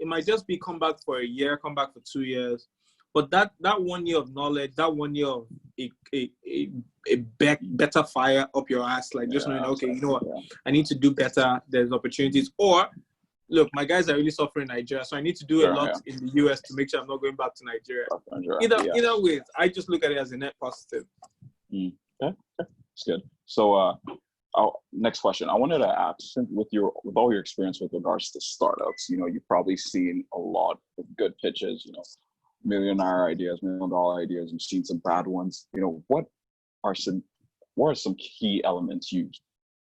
come back for a year, come back for 2 years. But that 1 year of knowledge, that 1 year of a better fire up your ass, like just knowing, okay, you know what, I need to do better. There's opportunities. Or, look, my guys are really suffering in Nigeria, so I need to do a lot in the US to make sure I'm not going back to Nigeria. Either way, I just look at it as a net positive. Okay, that's good. So, next question. I wanted to ask, with all your experience with regards to startups, you've probably seen a lot of good pitches, $1 million ideas, $1 million ideas. You've seen some bad ones. What are some key elements you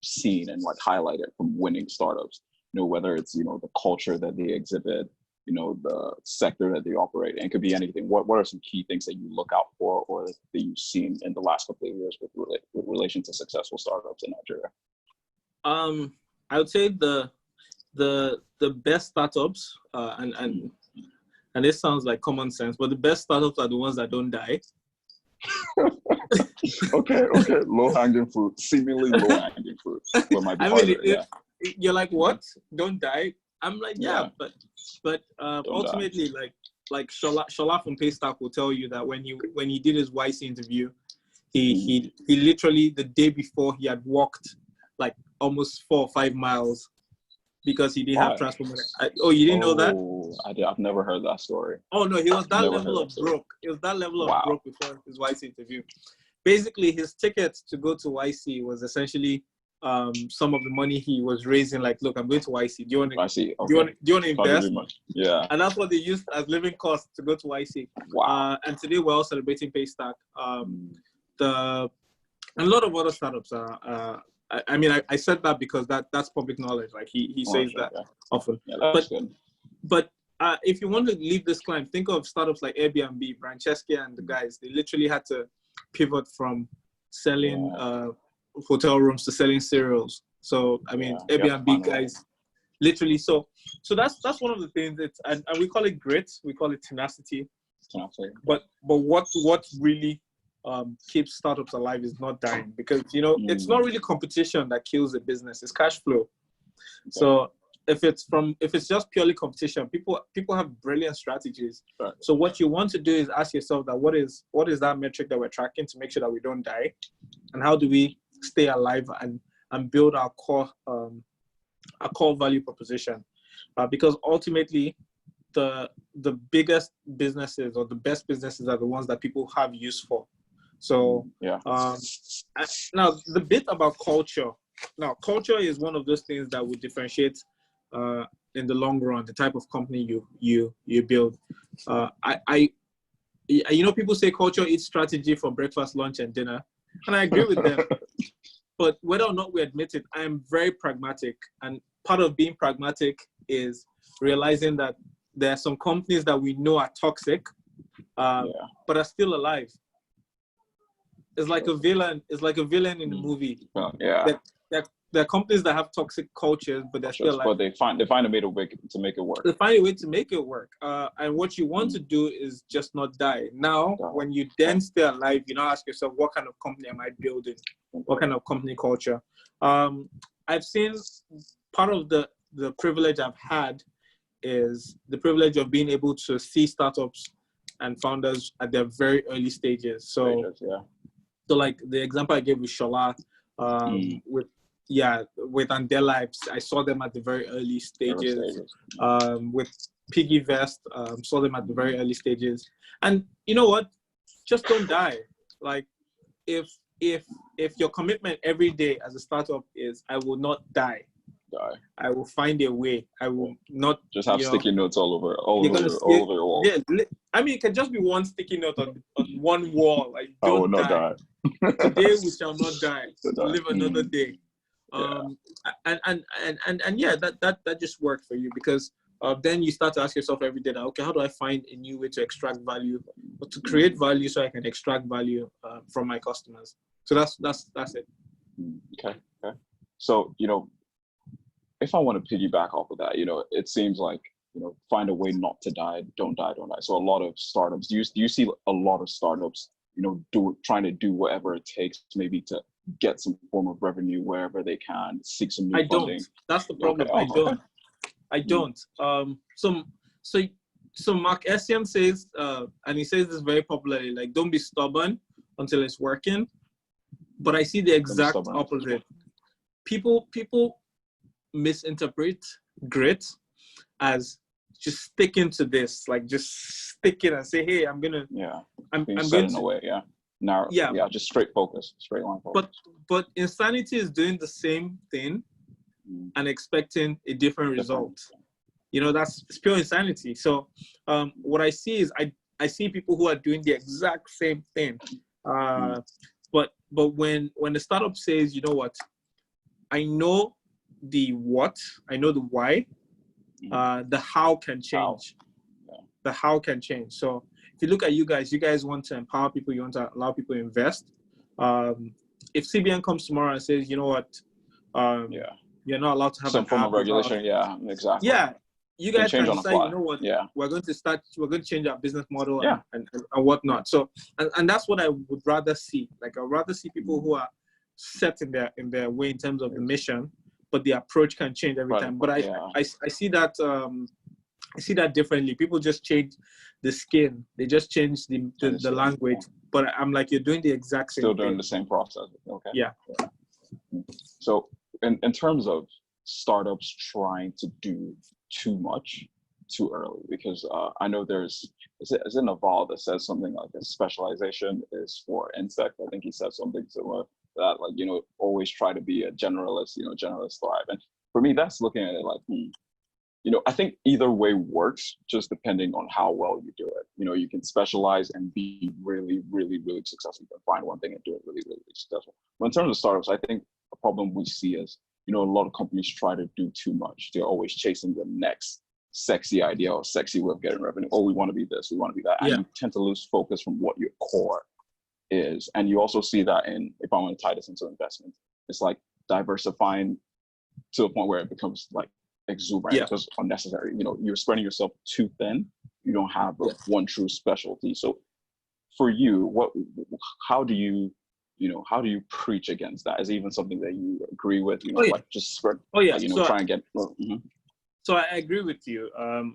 seen and like highlighted from winning startups? You know, whether it's, you know, the culture that they exhibit, you know, the sector that they operate in. It could be anything. What are some key things that you look out for or that you've seen in the last couple of years with relation to successful startups in Nigeria? I would say the best startups, and this sounds like common sense, but the best startups are the ones that don't die. Okay. Low hanging fruit, seemingly low hanging fruit. You're like, what? Don't die? I'm like, yeah. But ultimately, like Shola from Paystack will tell you that when he did his YC interview, he literally the day before he had walked like almost 4 or 5 miles because he didn't have transport money. You didn't know that? I've never heard that story. Oh no, he was that level of broke. It was that level of broke before his YC interview. Basically, his ticket to go to YC was essentially some of the money he was raising. Like, look, I'm going to YC. Do you want to invest? Yeah. And that's what they used as living costs to go to YC. Wow. And today we're all celebrating Paystack. And a lot of other startups are. I said that because that's public knowledge. Like he says that often. Yeah, that's good. But if you want to leave this climb, think of startups like Airbnb, Francesca and the guys. They literally had to pivot from selling hotel rooms to selling cereals. So Airbnb guys, literally. So that's one of the things. And we call it grit. We call it tenacity. But what really keeps startups alive is not dying, because it's not really competition that kills a business. It's cash flow. Okay. So if it's just purely competition, people have brilliant strategies. Right. So what you want to do is ask yourself that what is that metric that we're tracking to make sure that we don't die, and how do we stay alive and build our core value proposition, because ultimately the biggest businesses or the best businesses are the ones that people have use for. So now the bit about culture. Now, culture is one of those things that would differentiate in the long run the type of company you build. People say culture eats strategy for breakfast, lunch, and dinner, and I agree with them. But whether or not we admit it, I am very pragmatic, and part of being pragmatic is realizing that there are some companies that we know are toxic, but are still alive. It's like a villain. It's like a villain in the movie. There are companies that have toxic cultures, but they're still alive. But they find a way to make it work. They find a way to make it work. And what you want to do is just not die. Now, when you then stay alive, you now ask yourself, what kind of company am I building? What kind of company culture? I've seen part of the privilege I've had is the privilege of being able to see startups and founders at their very early stages. So like the example I gave with Shola, with Andela, I saw them at the very early stages. With Piggy Vest, saw them at the very early stages. And you know what? Just don't die. Like if your commitment every day as a startup is, I will not die. I will find a way. I will not just have sticky notes all over your wall. Yeah, I mean, it can just be one sticky note on one wall. Like, don't I will not die. Today we shall not die. Live another day. That just worked for you, because then you start to ask yourself every day, okay, how do I find a new way to extract value, or to create value so I can extract value from my customers? So that's it. Okay. So if I want to piggyback off of that, it seems like, find a way not to die, don't die. So a lot of startups, do you see a lot of startups, trying to do whatever it takes maybe to get some form of revenue wherever they can, seek some new funding? That's the problem. Okay. I don't. So Mark Essien says, and he says this very popularly, like, don't be stubborn until it's working. But I see the exact opposite. People misinterpret grit as just sticking to this, like just stick it and say, hey, I'm going to narrow, just straight line focus. But insanity is doing the same thing and expecting a different result. That's pure insanity. So what I see is I see people who are doing the exact same thing, but when the startup says, you know what, I know the what, I know the why, the how can change. The how can change. So if you look at you guys want to empower people, you want to allow people to invest. If CBN comes tomorrow and says, you know what, you're not allowed to have some form of regulation. Yeah, exactly. Yeah, you guys can decide, you know what, we're going to change our business model and whatnot. So, and that's what I would rather see. Like, I'd rather see people who are set in their way in terms of the mission, but the approach can change every time. But I see that, I see that differently. People just change the skin. They just change the language. But I'm like, you're doing the exact same Still doing thing. the same process. Okay. Yeah. So in terms of startups trying to do too much too early, because I know is it Naval that says something like a specialization is for insect. I think he said something similar to that, like, you know, always try to be a generalist, you know, generalist thrive. And for me, that's looking at it like, you know, I think either way works, just depending on how well you do it. You know, you can specialize and be really, really, really successful. You can find one thing and do it really, really, really successful. But in terms of startups, I think the problem we see is, you know, a lot of companies try to do too much. They're always chasing the next sexy idea or sexy way of getting revenue. Oh, we want to be this, we want to be that. And you tend to lose focus from what your core is. And you also see that if I want to tie this into investment, it's like diversifying to a point where it becomes like exuberant, just unnecessary. You know, you're spreading yourself too thin. You don't have one true specialty. So for you, how do you preach against that? Is it even something that you agree with? You know, like just spread. Like, you know, so try and get. So I agree with you.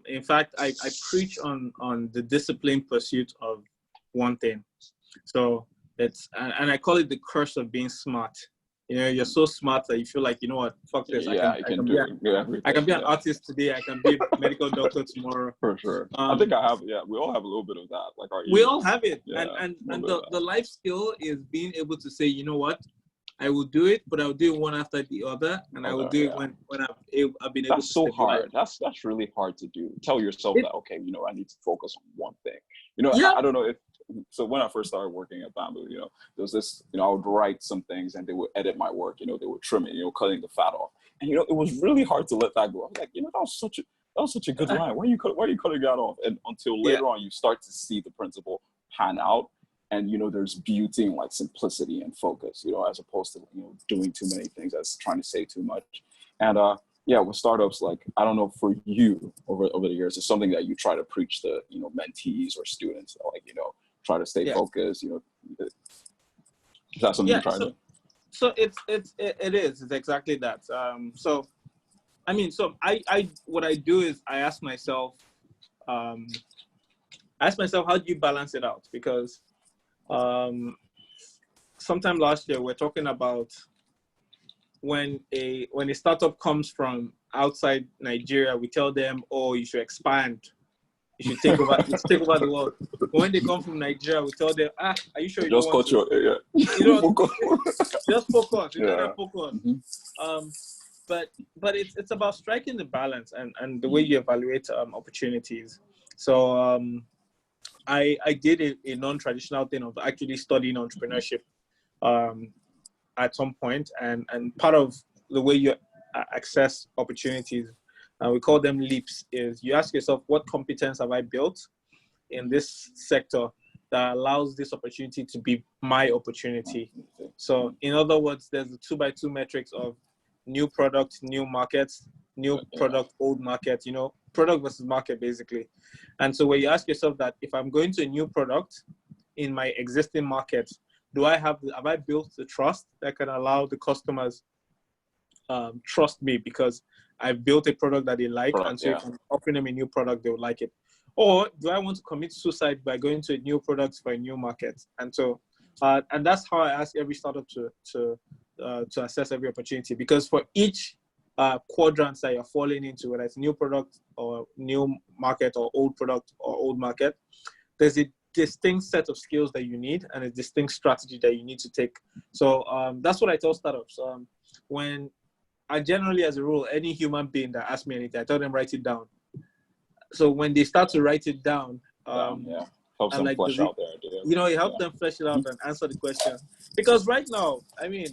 In fact, I preach on the disciplined pursuit of one thing. So it's and I call it the curse of being smart. You know, you're so smart that you feel like, you know what, fuck this. I can be an artist today. I can be a medical doctor tomorrow. For sure. I think I have. Yeah, we all have a little bit of that. Like we all have it. And the life skill is being able to say, you know what, I will do it, but I'll do it one after the other, and I will do it when I've been able to. That's so hard. That's really hard to do. Tell yourself that, okay, you know, I need to focus on one thing. You know, I don't know if. So when I first started working at Bamboo, you know, there was this, you know, I would write some things and they would edit my work, you know, they would trim it, you know, cutting the fat off. And, you know, it was really hard to let that go. I was like, you know, that was such a good line. Why are you cutting that off? And until later on, you start to see the principle pan out. And, you know, there's beauty in like simplicity and focus, you know, as opposed to, you know, doing too many things, as trying to say too much. And with startups, like, I don't know, for you over the years, it's something that you try to preach to, you know, mentees or students, like, you know, try to stay focused, you know. Is that something you try to do? So it is. It's exactly that. So what I do is I ask myself, how do you balance it out? Because sometime last year we're talking about when a startup comes from outside Nigeria, we tell them, oh, you should expand. You should take over the world. But when they come from Nigeria, we tell them, are you sure you just don't want to? You know, just focus. You gotta focus. But it's about striking the balance and the way you evaluate opportunities. So I did a non-traditional thing of actually studying entrepreneurship at some point, and part of the way you access opportunities, we call them leaps, is you ask yourself, what competence have I built in this sector that allows this opportunity to be my opportunity? So in other words, there's the 2x2 metrics of new product, new markets, new product, old market, you know, product versus market basically. And so where you ask yourself that if I'm going to a new product in my existing market, have I built the trust that can allow the customers trust me because I've built a product that they like, and so if I'm offering them a new product, they will like it. Or do I want to commit suicide by going to a new product for a new market? And so, and that's how I ask every startup to assess every opportunity, because for each quadrants that you're falling into, whether it's new product or new market or old product or old market, there's a distinct set of skills that you need and a distinct strategy that you need to take. So that's what I tell startups. When I generally, as a rule, any human being that asks me anything, I tell them write it down. So when they start to write it down, helps them flesh out their ideas. it helped them flesh it out and answer the question. Because right now, I mean,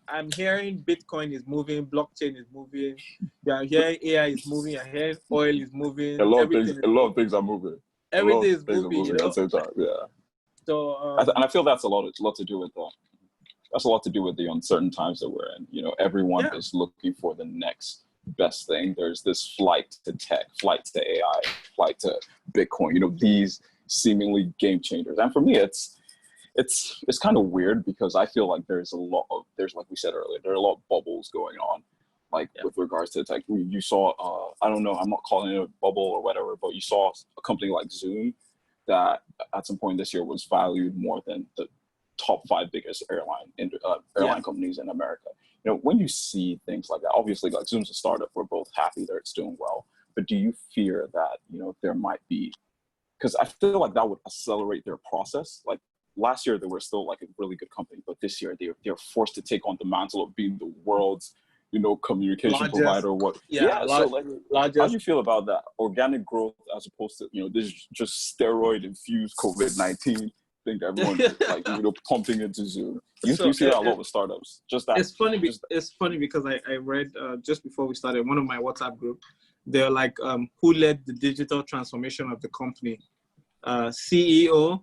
I'm hearing Bitcoin is moving, blockchain is moving, I'm hearing AI is moving, I'm hearing oil is moving. A lot of things are moving. Everything is moving, at the same time. Yeah. So and I feel that's a lot to do with that's a lot to do with the uncertain times that we're in. Everyone is looking for the next best thing. There's this flight to tech, flight to AI, flight to Bitcoin. These seemingly game changers. And for me, it's kind of weird because I feel like there's like we said earlier, there are a lot of bubbles going on, with regards to tech. You saw, I don't know, I'm not calling it a bubble or whatever, but you saw a company like Zoom that at some point this year was valued more than the top 5 biggest airline companies in America. When you see things like that, obviously, like Zoom's a startup, we're both happy that it's doing well. But do you fear that there might be, because I feel like that would accelerate their process. Like last year, they were still like a really good company, but this year they're forced to take on the mantle of being the world's communication provider. Largest. How do you feel about that organic growth as opposed to this just steroid infused COVID-19 thing that everyone pumping into Zoom? You see that a lot with startups. Just that. It's funny because I read just before we started one of my WhatsApp group. They're like, who led the digital transformation of the company? CEO,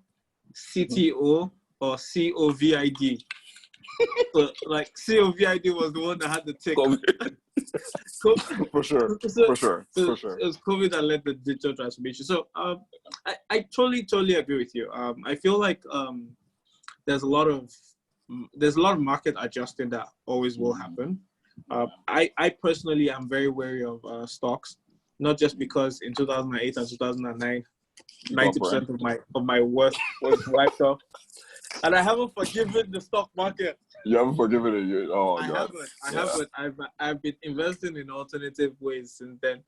CTO, or COVID? So like COVID was the one that had the tick. For sure. It was COVID that led the digital transformation. So I totally agree with you. I feel like there's a lot of market adjusting that always will happen. I personally am very wary of stocks, not just because in 2008 and 2009, 90% of my worth was wiped off. And I haven't forgiven the stock market. You haven't forgiven it yet? Oh, I haven't. I've been investing in alternative ways since then.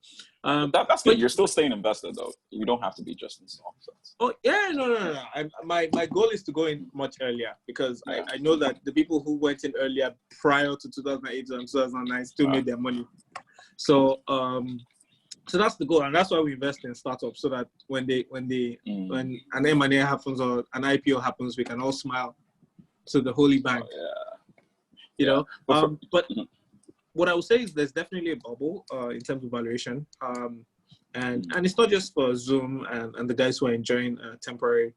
That's good. You're still staying invested, though. You don't have to be just in stocks. Oh, yeah, no. My goal is to go in much earlier because I know that the people who went in earlier prior to 2008 and 2009 still made their money. So that's the goal, and that's why we invest in startups, so that when an M&A happens or an IPO happens, we can all smile to the holy bank. But what I would say is there's definitely a bubble in terms of valuation, and it's not just for Zoom and the guys who are enjoying a temporary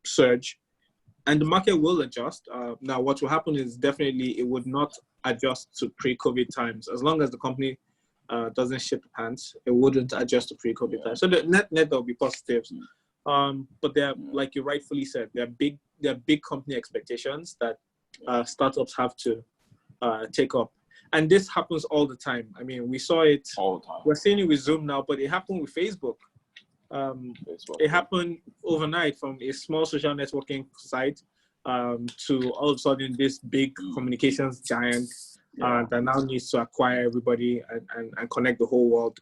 surge, and the market will adjust. Now, what will happen is definitely it would not adjust to pre-COVID times as long as the company doesn't ship pants. It wouldn't adjust to pre-COVID times. So the net there'll be positives, but they're, like you rightfully said, they're big company expectations that startups have to take up, and this happens all the time. I mean, we saw it all the time. We're seeing it with Zoom now, but it happened with Facebook. It happened overnight from a small social networking site to all of a sudden this big communications giant that now needs to acquire everybody and connect the whole world.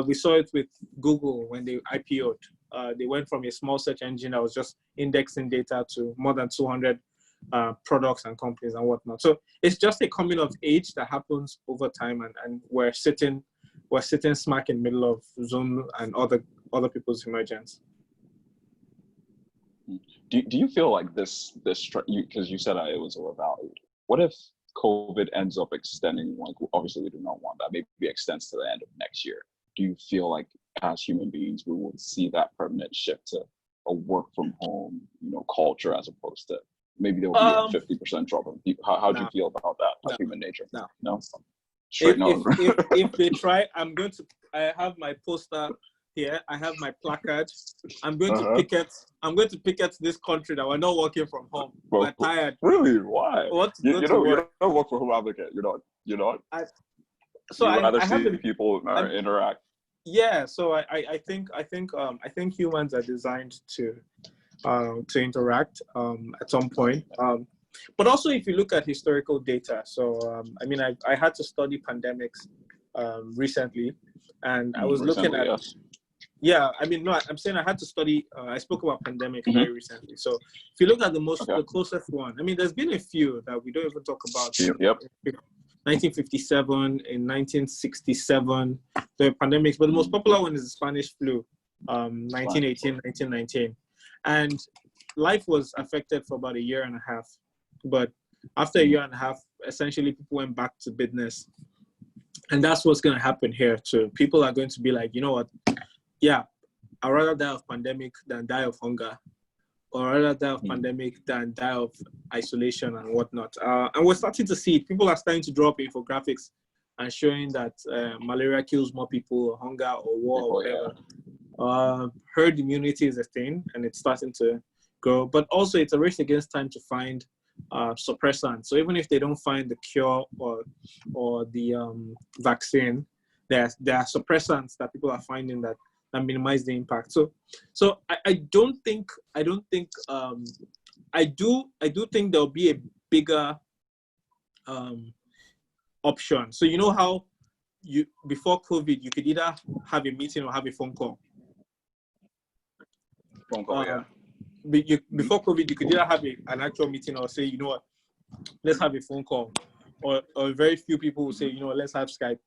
We saw it with Google when they IPO'd. They went from a small search engine that was just indexing data to more than 200 products and companies and whatnot. So it's just a coming of age that happens over time, and we're sitting smack in the middle of Zoom and other people's emergence. Do you feel like this because you said it was overvalued? What if COVID ends up extending, like obviously we do not want that, maybe extends to the end of next year? Do you feel like as human beings we will see that permanent shift to a work from home, culture, as opposed to maybe there will be a 50% drop of people? How do you feel about that, like human nature? No? If they try, I have my poster here. I have my placard. I'm going to picket this country that we're not working from home. We're tired. Really? Why? You don't work from home advocate. You're not. So you rather I see people interact. Yeah. So I think humans are designed to interact at some point. But also, if you look at historical data, so I had to study pandemics recently, and I was looking at. Yes. Yeah, I'm saying I had to study. I spoke about pandemic very recently. So if you look at the closest one, there's been a few that we don't even talk about. Yep. 1957, in 1967, the pandemics, but the most popular one is the Spanish flu. 1918, 1919. And life was affected for about a year and a half. But after a year and a half, essentially people went back to business. And that's what's going to happen here too. People are going to be like, you know what? Yeah, I'd rather die of pandemic than die of hunger, or rather die of pandemic than die of isolation and whatnot. And we're starting to see it. People are starting to draw up infographics and showing that malaria kills more people, or hunger, or war, or whatever. Herd immunity is a thing, and it's starting to grow. But also, it's a race against time to find suppressants. So even if they don't find the cure or the vaccine, there are suppressants that people are finding that minimize the impact. So I do think there'll be a bigger option. So you know how before COVID you could either have a meeting or have a phone call. Before COVID you could either have an actual meeting or say, you know what, let's have a phone call, or very few people will say, you know, let's have Skype.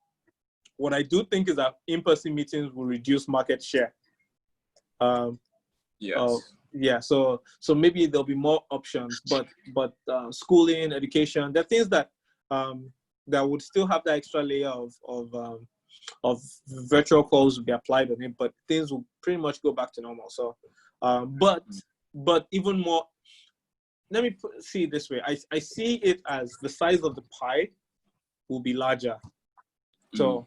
What I do think is that in-person meetings will reduce market share. Yes. So maybe there'll be more options, but schooling, education, there are things that that would still have that extra layer of virtual calls will be applied on it, but things will pretty much go back to normal. So, but even more, let me see it this way. I see it as the size of the pie will be larger. So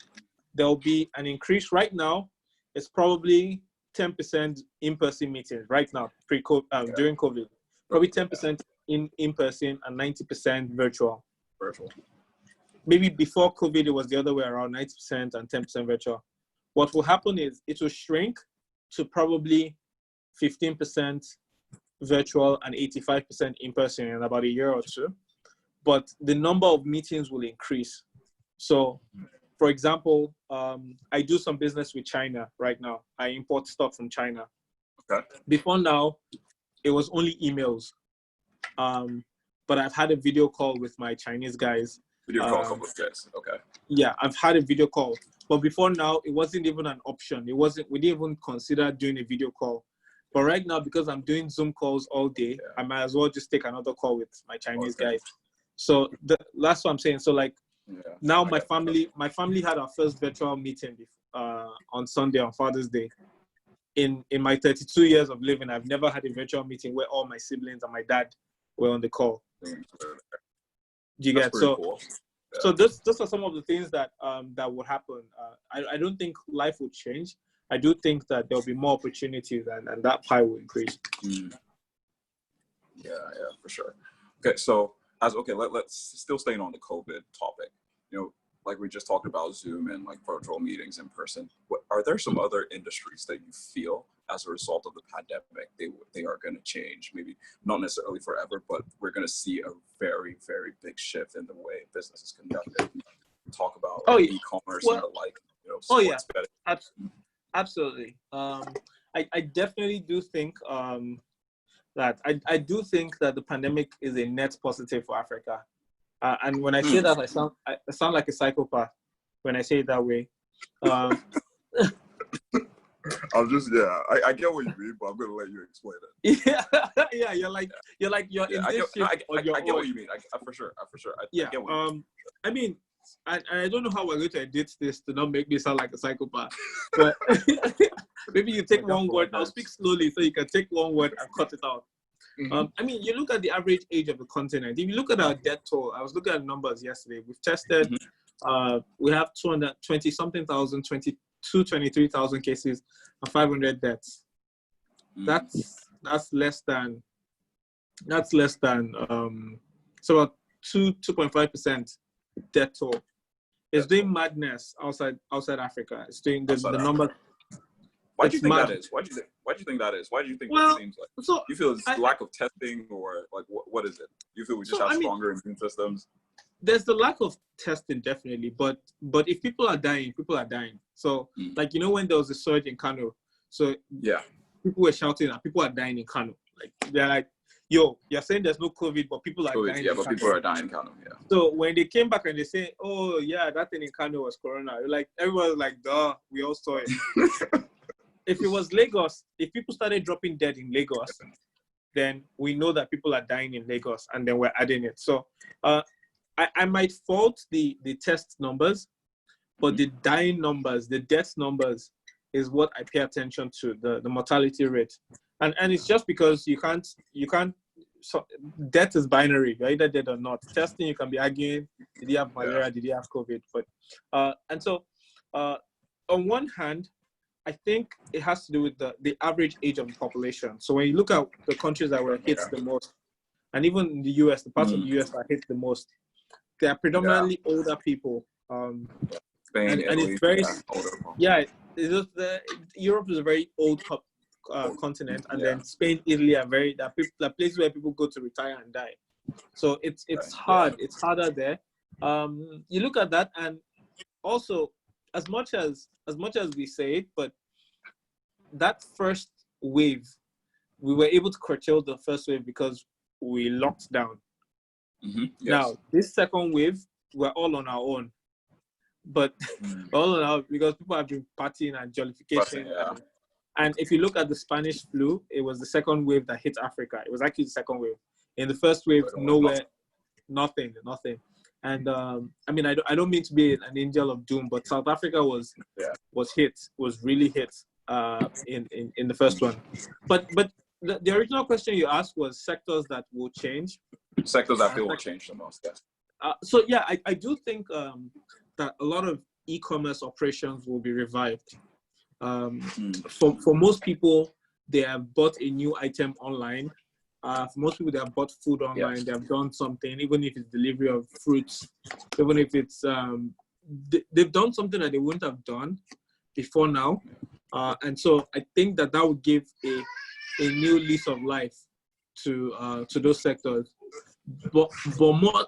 there'll be an increase. Right now, it's probably 10% in-person meetings. Right now, during COVID, probably 10% in person and 90% virtual. Maybe before COVID, it was the other way around, 90% and 10% virtual. What will happen is it will shrink to probably 15% virtual and 85% in person in about a year or two. But the number of meetings will increase. So, for example, I do some business with China right now. I import stuff from China. Okay. Before now, it was only emails. But I've had a video call with my Chinese guys. Video call with guys. Okay. Yeah, I've had a video call. But before now, it wasn't even an option. We didn't even consider doing a video call. But right now, because I'm doing Zoom calls all day, I might as well just take another call with my Chinese guys. So that's what I'm saying. So like, now my family had our first virtual meeting on Sunday, on Father's Day. In my 32 years of living, I've never had a virtual meeting where all my siblings and my dad were on the call. Do you get? So cool. So those are some of the things that that would happen. I don't think life will change. I do think that there'll be more opportunities and that pie will increase. Yeah, for sure. Okay, so let's still staying on the COVID topic. You know, like we just talked about Zoom and like virtual meetings in person. Are there some other industries that you feel as a result of the pandemic they are going to change? Maybe not necessarily forever, but we're going to see a very, very big shift in the way business is conducted. Talk about e-commerce and the like. You know, sports betting. Absolutely. I definitely do think that I do think that the pandemic is a net positive for Africa. And when I say that, I sound like a psychopath when I say it that way. I'm just I get what you mean, but I'm gonna let you explain it. Yeah, you're in this ship on your own. I get what you mean. I for sure. I get what you mean. I mean, I don't know how we're going to edit this to not make me sound like a psychopath, but maybe you take one word. I'll speak slowly so you can take one word and cut it out. I mean, you look at the average age of the continent. If you look at our death toll, I was looking at numbers yesterday. We've tested, we have 220 something thousand, 23,000 cases and 500 deaths. That's less than it's about 2.5% death toll. It's doing madness outside Africa. It's doing the number. Why do you think that is? Why do you think that is? Why do you think it seems like? So you feel it's lack of testing, or like what is it? You feel we just have stronger immune systems? There's the lack of testing, definitely, but if people are dying, people are dying. So like, you know, when there was a surge in Kano, so people were shouting that people are dying in Kano. Like they're like, yo, you're saying there's no COVID, but people are dying. Yeah, but people are dying in Kano. Yeah. So when they came back and they say, oh yeah, that thing in Kano was corona, like everyone was like, duh, we all saw it. if it was Lagos, if people started dropping dead in Lagos, then we know that people are dying in Lagos, and then we're adding it. So I might fault the test numbers, but the dying numbers, the death numbers is what I pay attention to, the mortality rate. And it's just because you can't, so death is binary. You're either dead or not. Testing, you can be arguing, did you have malaria, did you have COVID? But, and so on one hand, I think it has to do with the average age of the population. So when you look at the countries that were hit the most, and even in the US, the parts of the US that hit the most, they are predominantly older people. Spain, and Italy, it's very, Europe is a very old continent, and then Spain, Italy are places where people go to retire and die. So it's hard. It's harder there. You look at that, and also as much as we say it, but that first wave, we were able to curtail the first wave because we locked down. Now this second wave, we're all on our own, but all on our, because people have been partying and jollification. And if you look at the Spanish flu, it was the second wave that hit Africa. It was actually the second wave. In the first wave, nowhere, nothing. And I mean, I don't mean to be an angel of doom, but South Africa was really hit in the first one. But the original question you asked was sectors that will change. Sectors that will change the most, yes. So yeah, I do think that a lot of e-commerce operations will be revived. For most people, they have bought a new item online. For most people, they have bought food online. They have done something, even if it's delivery of fruits, even if it's they've done something that they wouldn't have done before now. And so I think that would give a new lease of life to those sectors. But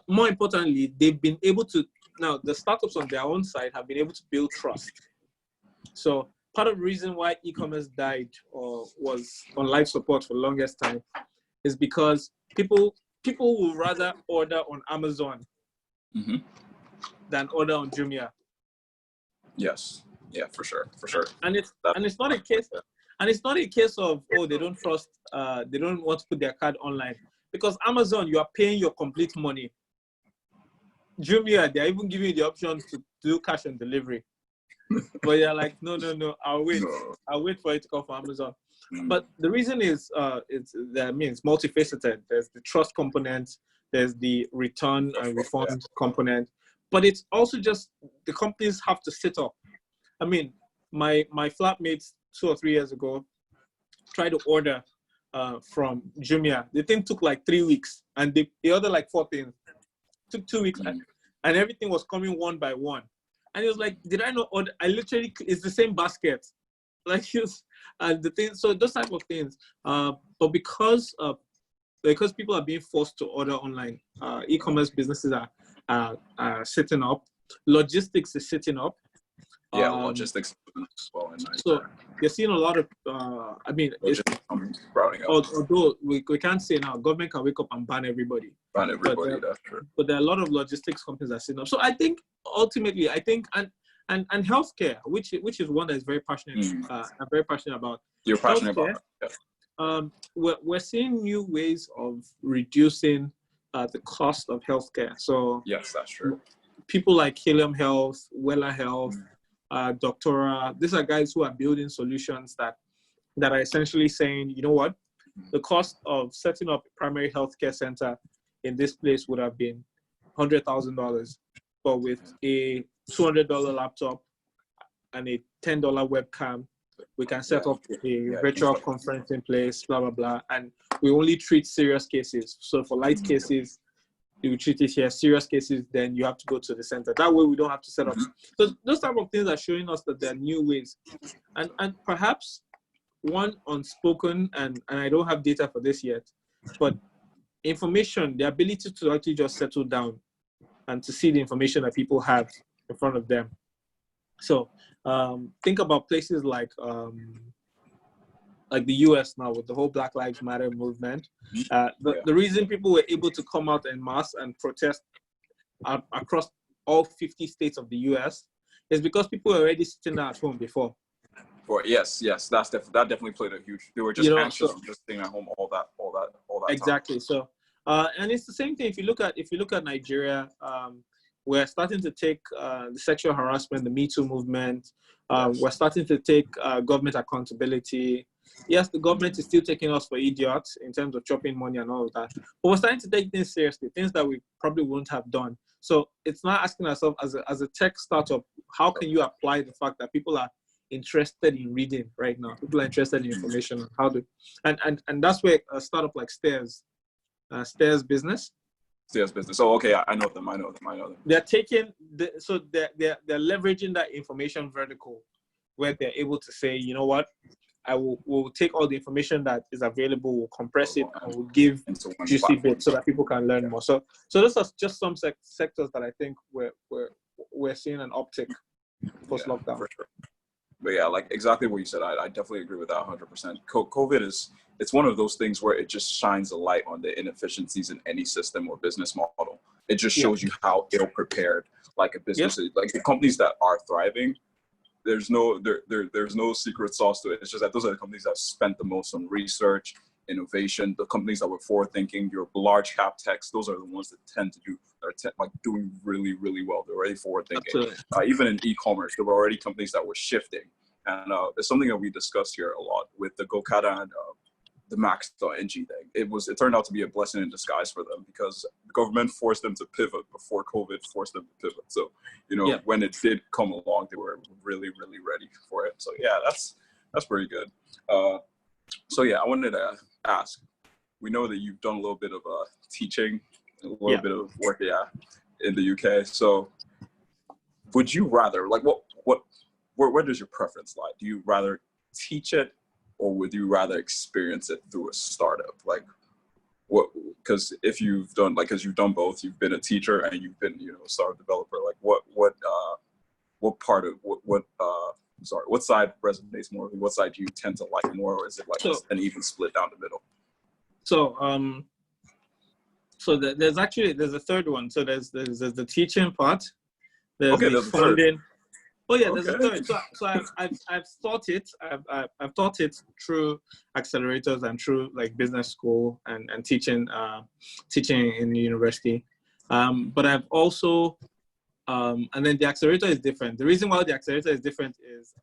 more importantly, they've been able to, now the startups on their own side have been able to build trust. So part of the reason why e-commerce died or was on life support for the longest time is because people will rather order on Amazon than order on Jumia. Yes. Yeah, for sure. And it's not a case, of they don't trust, they don't want to put their card online, because Amazon, you are paying your complete money. Jumia, they're even giving you the option to do cash on delivery. But you're like, no, I'll wait for it to come from Amazon. But the reason is, it's multifaceted. There's the trust component, there's the return and refund component, but it's also just the companies have to sit up. I mean, my flatmates 2 or 3 years ago tried to order from Jumia. The thing took like 3 weeks, and they ordered like 4 things. Took 2 weeks, and everything was coming one by one. And he was like, did I not order? I literally, it's the same basket. Like, the thing, so those type of things. But because people are being forced to order online, e-commerce businesses are sitting up. Logistics is sitting up. Logistics as well. So you're seeing a lot of, although we can't say now, government can wake up and ban everybody. That's true. But there are a lot of logistics companies that are sitting up. So I think ultimately, and healthcare, which is one that is very passionate. I'm very passionate about. You're passionate about that. We're seeing new ways of reducing the cost of healthcare. So yes, that's true. People like Helium Health, Wella Health, Doctora, these are guys who are building solutions that are essentially saying, you know what, the cost of setting up a primary healthcare center in this place would have been $100,000, but with a $200 laptop and a $10 webcam, we can set up a virtual conference in place, blah, blah, blah. And we only treat serious cases. So for light cases, you treat it here. Serious cases, then you have to go to the center. That way we don't have to set up. So those type of things are showing us that there are new ways. And perhaps one unspoken, and I don't have data for this yet, but information, the ability to actually just settle down and to see the information that people have in front of them. So think about places like the US now with the whole Black Lives Matter movement. The reason people were able to come out en masse and protest across all 50 states of the US is because people were already sitting at home before. For yes, that definitely played a huge. They were just anxious, just staying at home all that exactly. time. So, and it's the same thing. If you look at Nigeria, we're starting to take the sexual harassment, the Me Too movement. We're starting to take government accountability. Yes, the government is still taking us for idiots in terms of chopping money and all of that. But we're starting to take things seriously, things that we probably wouldn't have done. So it's not asking ourselves as a tech startup, how can you apply the fact that people are interested in reading right now? People are interested in information on how to, and that's where a startup like Stairs Business. Stairs Business. Oh, okay, I know them. They're taking they're leveraging that information vertical where they're able to say, you know what, we'll take all the information that is available, we'll compress it, and we'll give juicy bits so that people can learn more. So those are just some sectors that I think we're seeing an uptick post lockdown. For sure. But yeah, like exactly what you said, I definitely agree with that 100%. COVID it's one of those things where it just shines a light on the inefficiencies in any system or business model. It just shows you how ill prepared like a business is. Like the companies that are thriving, there's no secret sauce to it. It's just that those are the companies that spent the most on research, innovation. The companies that were forward thinking, your large cap techs, those are the ones that tend to doing really, really well. They're already forward thinking. Even in e-commerce, there were already companies that were shifting. And it's something that we discussed here a lot with the Gokada and the Max.ng thing. It turned out to be a blessing in disguise for them because the government forced them to pivot before COVID forced them to pivot. So, when it did come along, they were really, really ready for it. So yeah, that's pretty good. So yeah, I wanted to ask, we know that you've done a little bit of teaching, a little bit of work, in the UK. So would you rather, like, where does your preference lie? Do you rather teach it, or would you rather experience it through a startup? Like, what? Because if you've done both, you've been a teacher and you've been, a startup developer. Like, what part of what side resonates more? What side do you tend to like more, or is it like an even split down the middle? So there's a third one. So there's the teaching part. There's the funding. Third. Oh yeah, there's a third. So I've taught it. I've taught it through accelerators and through like business school and teaching in university. But I've also and then the accelerator is different. The reason why the accelerator is different is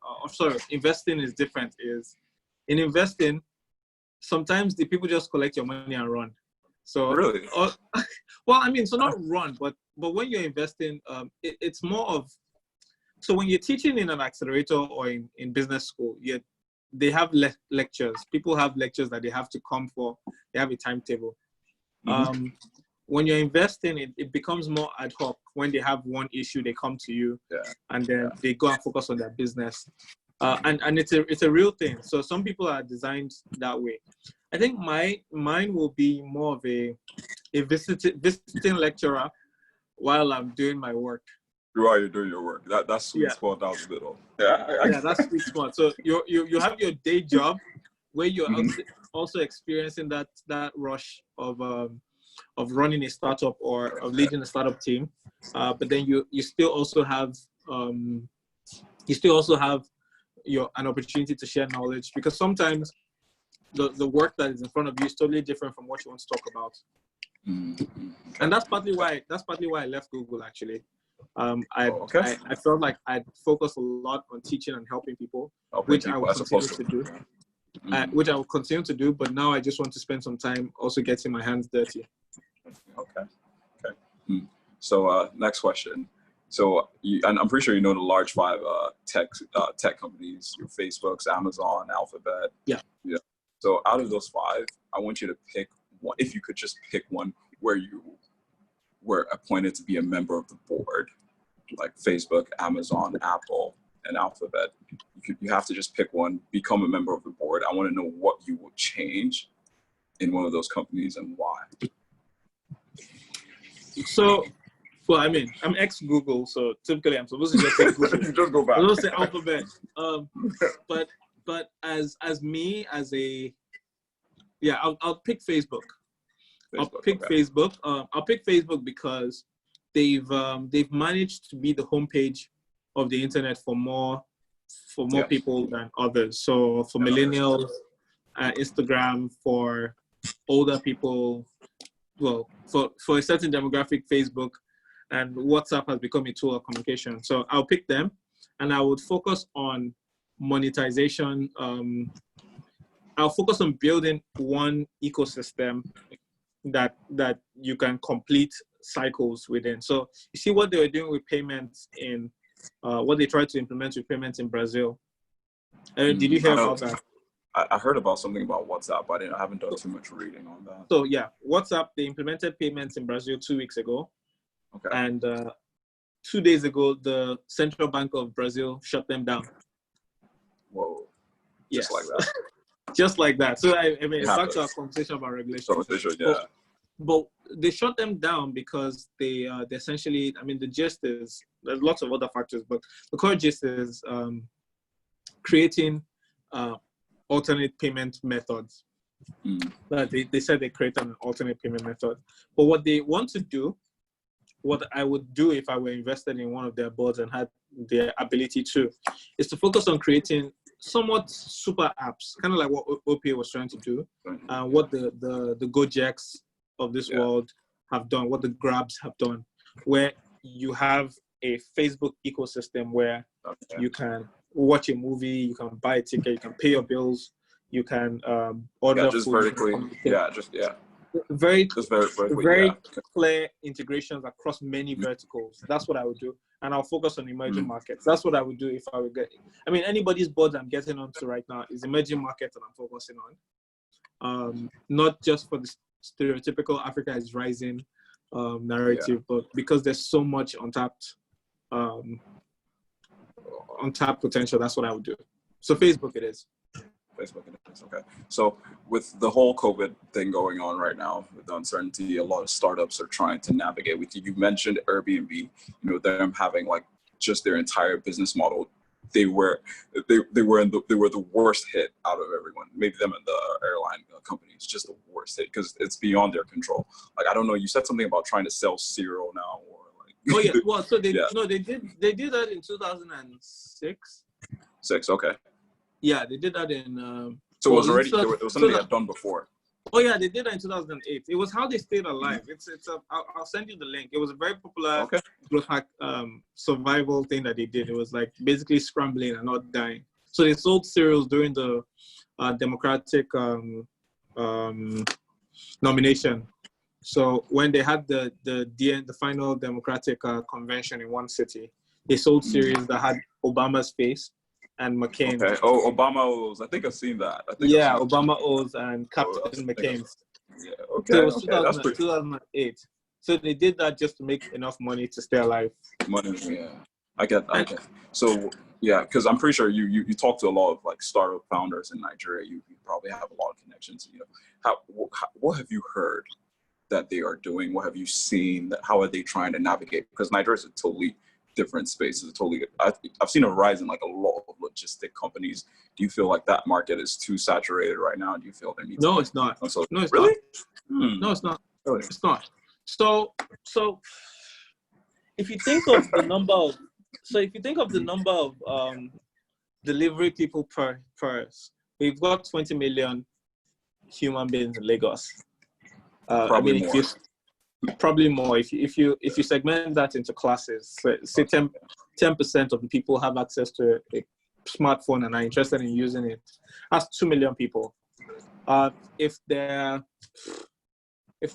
investing is different. Is in investing, sometimes the people just collect your money and run. So really, well, I mean, so not run, but when you're investing, it's more of. So when you're teaching in an accelerator or in business school, they have lectures. People have lectures that they have to come for. They have a timetable. Mm-hmm. When you're investing, it becomes more ad hoc. When they have one issue, they come to you, and then they go and focus on their business. And it's a real thing. So some people are designed that way. I think mine will be more of a visiting lecturer while I'm doing my work. While you're doing your work, that's sweet spot down the middle. Yeah, that's sweet spot. So you have your day job where you're also experiencing that rush of running a startup or of leading a startup team, but then you still also have an opportunity to share knowledge, because sometimes the work that is in front of you is totally different from what you want to talk about. Mm-hmm. And that's partly why I left Google, actually. I felt like I'd focused a lot on teaching and helping people, which I will continue to do. Which I will continue to do, but now I just want to spend some time also getting my hands dirty. Okay. So next question. So and I'm pretty sure you know the large 5 tech companies: your Facebooks, Amazon, Alphabet. Yeah. So out of those 5, I want you to pick one. If you could just pick one where you were appointed to be a member of the board, like Facebook, Amazon, Apple, and Alphabet. You have to just pick one, become a member of the board. I want to know what you would change in one of those companies and why. So, well, I mean, I'm ex-Google, so typically I'm supposed to just say Google. Just go back. I'm supposed to say Alphabet. But as me, as a, I'll pick Facebook. I'll pick Facebook. I'll pick Facebook because they've managed to be the homepage of the internet for more for more people than others. So for millennials, Instagram; for older people, well, for a certain demographic, Facebook, and WhatsApp has become a tool of communication. So I'll pick them, and I would focus on monetization. I'll focus on building one ecosystem that you can complete cycles within. So you see what they were doing with payments in what they tried to implement with payments in Brazil. Did you hear about that? I heard about something about WhatsApp, but I haven't done too much reading on that. So yeah, WhatsApp, they implemented payments in Brazil 2 weeks ago. Okay. And 2 days ago, the Central Bank of Brazil shut them down. Whoa. Yes. Just like that. Just like that. So I mean, it's back to our conversation about regulation. But they shut them down because they essentially, I mean, the gist is, there's lots of other factors, but the core gist is creating alternate payment methods. But they said they created an alternate payment method. But what they want to do, what I would do if I were invested in one of their boards and had the ability to, is to focus on creating somewhat super apps, kind of like what OPA was trying to do, what the Gojeks of this world have done, what the Grabs have done, where you have a Facebook ecosystem where you can watch a movie, you can buy a ticket, you can pay your bills, you can order just food. vertically, very clear integrations across many verticals. That's what I would do. And I'll focus on emerging markets. That's what I would do if I would get, I mean, anybody's board I'm getting onto right now is emerging markets that I'm focusing on. Not just for the stereotypical Africa is rising narrative, but because there's so much untapped potential. That's what I would do. So Facebook it is. Okay. So with the whole COVID thing going on right now, with the uncertainty, a lot of startups are trying to navigate with you. You mentioned Airbnb, you know, them having like just their entire business model. They were the worst hit out of everyone. Maybe them and the airline companies, just the worst hit because it's beyond their control. Like, I don't know, you said something about trying to sell cereal now, or like. Oh yeah, well, so they did that in 2006. Okay. Yeah, they did that in. So it was already there was something they had done before. Oh yeah, they did that in 2008. It was how they stayed alive. I'll send you the link. It was a very popular growth hack survival thing that they did. It was like basically scrambling and not dying. So they sold cereals during the Democratic nomination. So when they had the final Democratic convention in one city, they sold cereals that had Obama's face and McCain. Okay. Oh, Obama O's. I think I've seen that. Obama O's and Captain McCain's. Yeah. Okay. So it was 2008. So they did that just to make enough money to stay alive. Money, yeah. I get. So yeah, because I'm pretty sure you talk to a lot of like startup founders in Nigeria. You probably have a lot of connections. You know, what have you heard that they are doing? What have you seen? How are they trying to navigate? Because Nigeria is a totally different spaces. I've seen a rise in like a lot of logistic companies. Do you feel like that market is too saturated right now? Do you feel they need? No, it's not. No, it's really? Not. No, it's not. Really? It's not. So if you think of the number of delivery people per we've got 20 million human beings in Lagos. Probably more. Probably more. If you segment that into classes, so say 10% of the people have access to a smartphone and are interested in using it. That's 2 million people. If there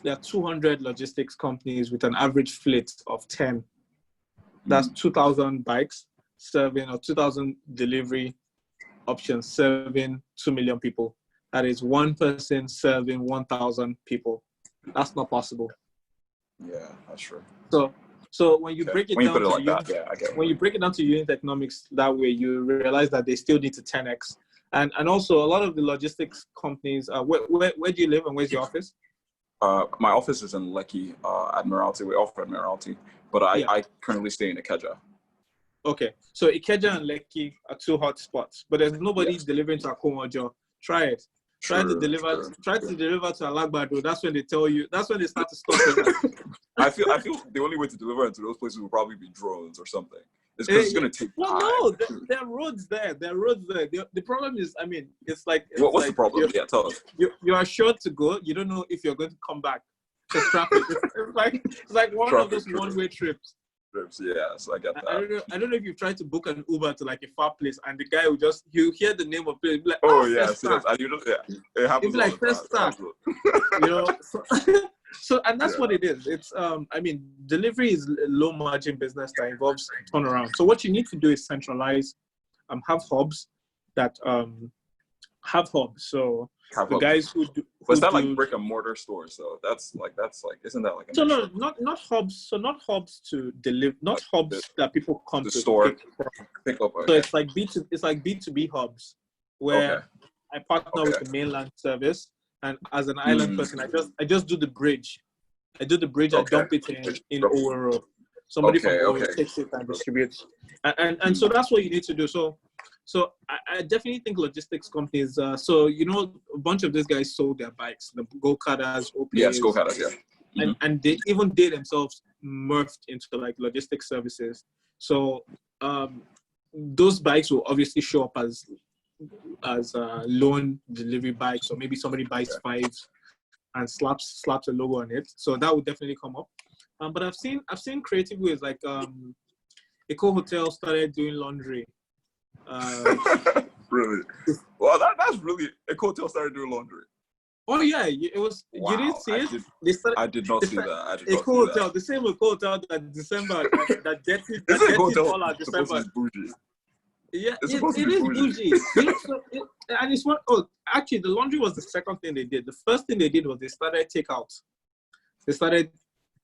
are 200 logistics companies with an average fleet of 10, that's 2,000 bikes serving, or 2,000 delivery options serving 2 million people. That is one person serving 1,000 people. That's not possible. Yeah, that's true. So when you break it down to unit economics that way, you realize that they still need to 10x. And also a lot of the logistics companies, where do you live and where's your office? My office is in Lekki, Admiralty. We offer Admiralty, but I currently stay in Ikeja. Okay, so Ikeja and Lekki are two hot spots, but there's nobody delivering to Akomojo. Try it. Try to deliver to Alagbado. That's when they tell you. That's when they start to stop it. I feel the only way to deliver to those places would probably be drones or something. It's because it's gonna take time. Well, no, there are roads there. There are roads there. The problem is, I mean, it's like What's the problem? Yeah, tell us. You are sure to go. You don't know if you're going to come back. Because traffic. It's like one of those one-way trips. Yeah, so I get that. I don't know if you've tried to book an Uber to like a far place, and the guy will just hear the name of it, be like, oh yes, and you know, it happens. It's like first start. You know, so and that's what it is. It's I mean, delivery is a low margin business that involves turnaround. So what you need to do is centralize, have hubs that have hubs. So the guys who do. But is that like brick and mortar stores? So that's like, isn't that like? So no, not hubs. So not hubs to deliver, not hubs that people come to store pick up. So it's like B2B hubs where I partner with the mainland service, and as an island person, I just do the bridge. I do the bridge. I dump it in Owero. Somebody from Owero takes it and distributes. And so that's what you need to do. So I definitely think logistics companies. So you know, a bunch of these guys sold their bikes, the go-karters, OPAs. Yes, go-karters, yeah. And they themselves merged into like logistics services. So those bikes will obviously show up as loan delivery bikes, or maybe somebody buys 5 and slaps a logo on it. So that would definitely come up. But I've seen creative ways like Eco Hotel started doing laundry. Really? Well, that's really Eco Hotel started doing laundry. Oh yeah, it was. Wow, you didn't see it? I did not see that. Eco Hotel, the same Eco Hotel that December that dirty all our December. Yeah, it is bougie. And it's what. Oh, actually, the laundry was the second thing they did. The first thing they did was they started takeout. They started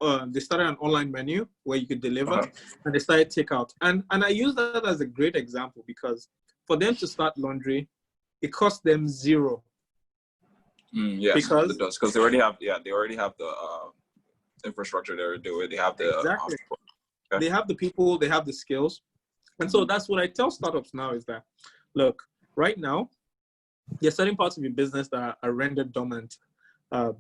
an online menu where you could deliver, and they started takeout. And I use that as a great example because for them to start laundry, it cost them $0. Yes, because they already have the infrastructure they're doing. They have the exactly. They have the people. They have the skills. And so that's what I tell startups now is that, look, right now, there are certain parts of your business that are rendered dormant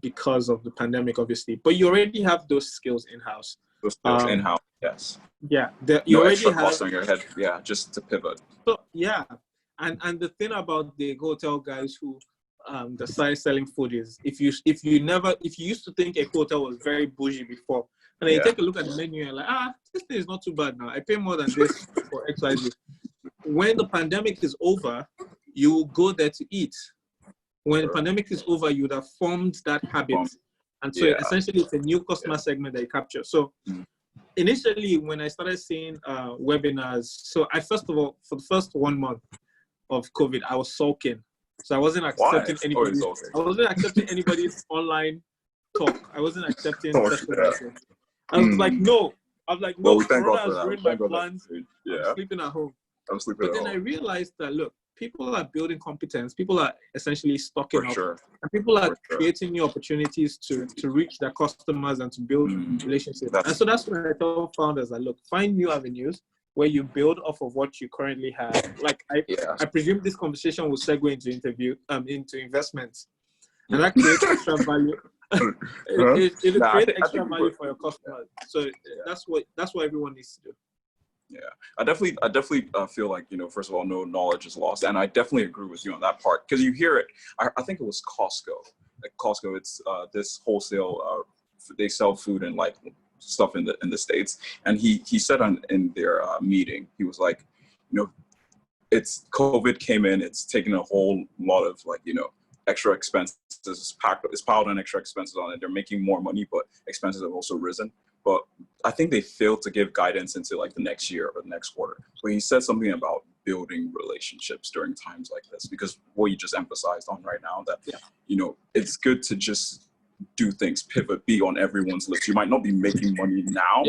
because of the pandemic, obviously. But you already have those skills in-house. Those skills in-house, yes. Yeah. You already have cost on your head, just to pivot. So, yeah. And the thing about the hotel guys who started selling food is if you used to think a hotel was very bougie before, and then you take a look at the menu and you're like, this thing is not too bad now. I pay more than this for XYZ. When the pandemic is over, you will go there to eat. When the pandemic is over, you would have formed that habit. And so essentially it's a new customer segment that you capture. So initially when I started seeing webinars, so I first of all, for the first 1 month of COVID, I was sulking. So I wasn't accepting anybody's online talk. I wasn't accepting I was like, no. Corona has ruined my plans. I'm sleeping at home. But then I realized that, look, people are building competence. People are essentially stocking up. And people are creating new opportunities to reach their customers and to build relationships. And so that's when I tell founders that, look, find new avenues where you build off of what you currently have. Like, I presume this conversation will segue into investments. And that creates extra value. It will create extra value for your customers. So that's what everyone needs to do. Yeah, I definitely feel like, first of all, no knowledge is lost, and I definitely agree with you on that part because you hear it. I think it was Costco. Like Costco, it's this wholesale. They sell food and like stuff in the States, and he said in their meeting, he was like, it's COVID came in, it's taken a whole lot of extra expenses. It's piled on extra expenses on it. They're making more money, but expenses have also risen. But I think they failed to give guidance into like the next year or the next quarter. But he said something about building relationships during times like this, because what you just emphasized on right now, that, it's good to just do things, pivot, be on everyone's lips. You might not be making money now,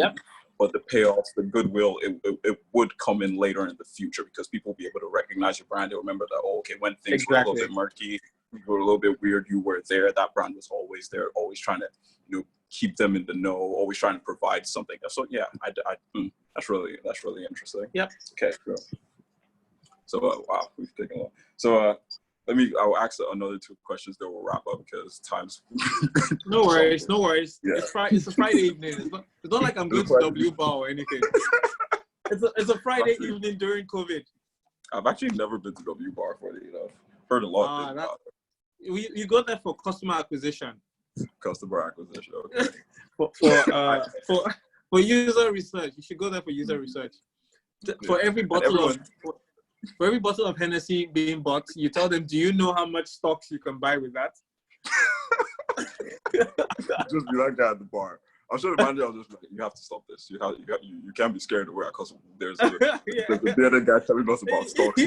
but the payoffs, the goodwill, it would come in later in the future because people will be able to recognize your brand. They'll remember that, when things were a little bit murky, were a little bit weird, you were there. That brand was always there, always trying to, keep them in the know, always trying to provide something. So that's really interesting. Yep. Okay, cool. So wow, we've taken a lot. So I'll ask another 2 questions, then we'll wrap up because time's. No worries. Yeah. It's a Friday evening. It's not like I'm going to W Bar or anything. It's a Friday evening during COVID. I've actually never been to W Bar, funny enough. Heard a lot about it. You go there for customer acquisition. Customer acquisition, okay. for user research. You should go there for user research. For every bottle of Hennessy being bought, you tell them, do you know how much stocks you can buy with that? Just be that guy at the bar. I'm sure the manager was just like, you have to stop this. You can't be scared away because there's the other guy telling us about stocks.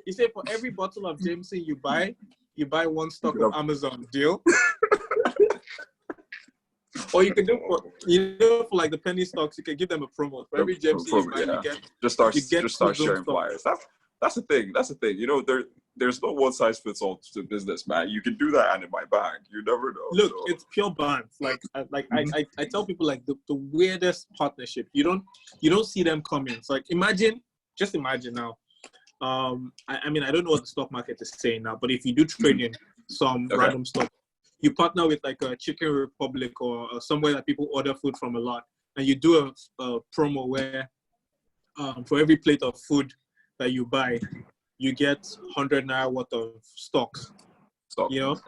You say for every bottle of Jameson you buy one stock of Amazon. Deal? Or you can do for like the penny stocks, you can give them a promo. For every Jameson you buy, you get just start sharing flyers. That's the thing. You know, there's no one size fits all to business, man. You can do that and it might bang. You never know. Look, it's pure bands. I tell people like the weirdest partnership. You don't see them coming. So like just imagine now. I mean, I don't know what the stock market is saying now, but if you do trade in some random stock, you partner with like a Chicken Republic or somewhere that people order food from a lot, and you do a promo where for every plate of food that you buy, you get 100 naira worth of stocks. You know,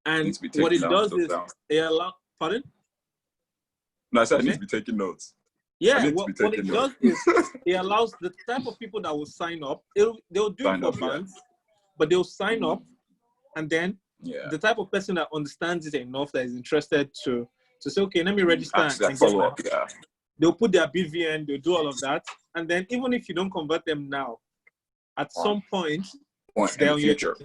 and what it does is it allows. Pardon? No, I said I need to be taking notes. Yeah, what it does is it allows the type of people that will sign up. They'll do it for bands, but they'll sign up, and then the type of person that understands it enough that is interested to say, okay, let me register and follow up. They'll put their BVN, they'll do all of that, and then even if you don't convert them now, at some point in the future,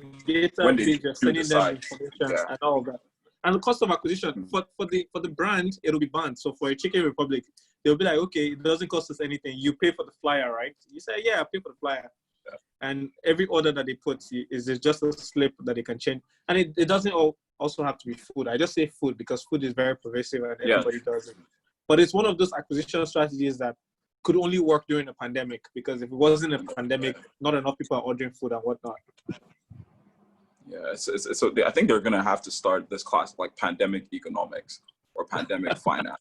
when they sending them information and all of that. And the cost of acquisition for the brand, it'll be banned. So for a Chicken Republic, they'll be like, okay, it doesn't cost us anything. You pay for the flyer, right? You say, yeah, I pay for the flyer. Yeah. And every order that they put is just a slip that they can change. And it doesn't also have to be food. I just say food because food is very pervasive and everybody does it. But it's one of those acquisition strategies that could only work during a pandemic, because if it wasn't a pandemic, not enough people are ordering food and whatnot. Yeah, so I think they're gonna have to start this class like pandemic economics or pandemic finance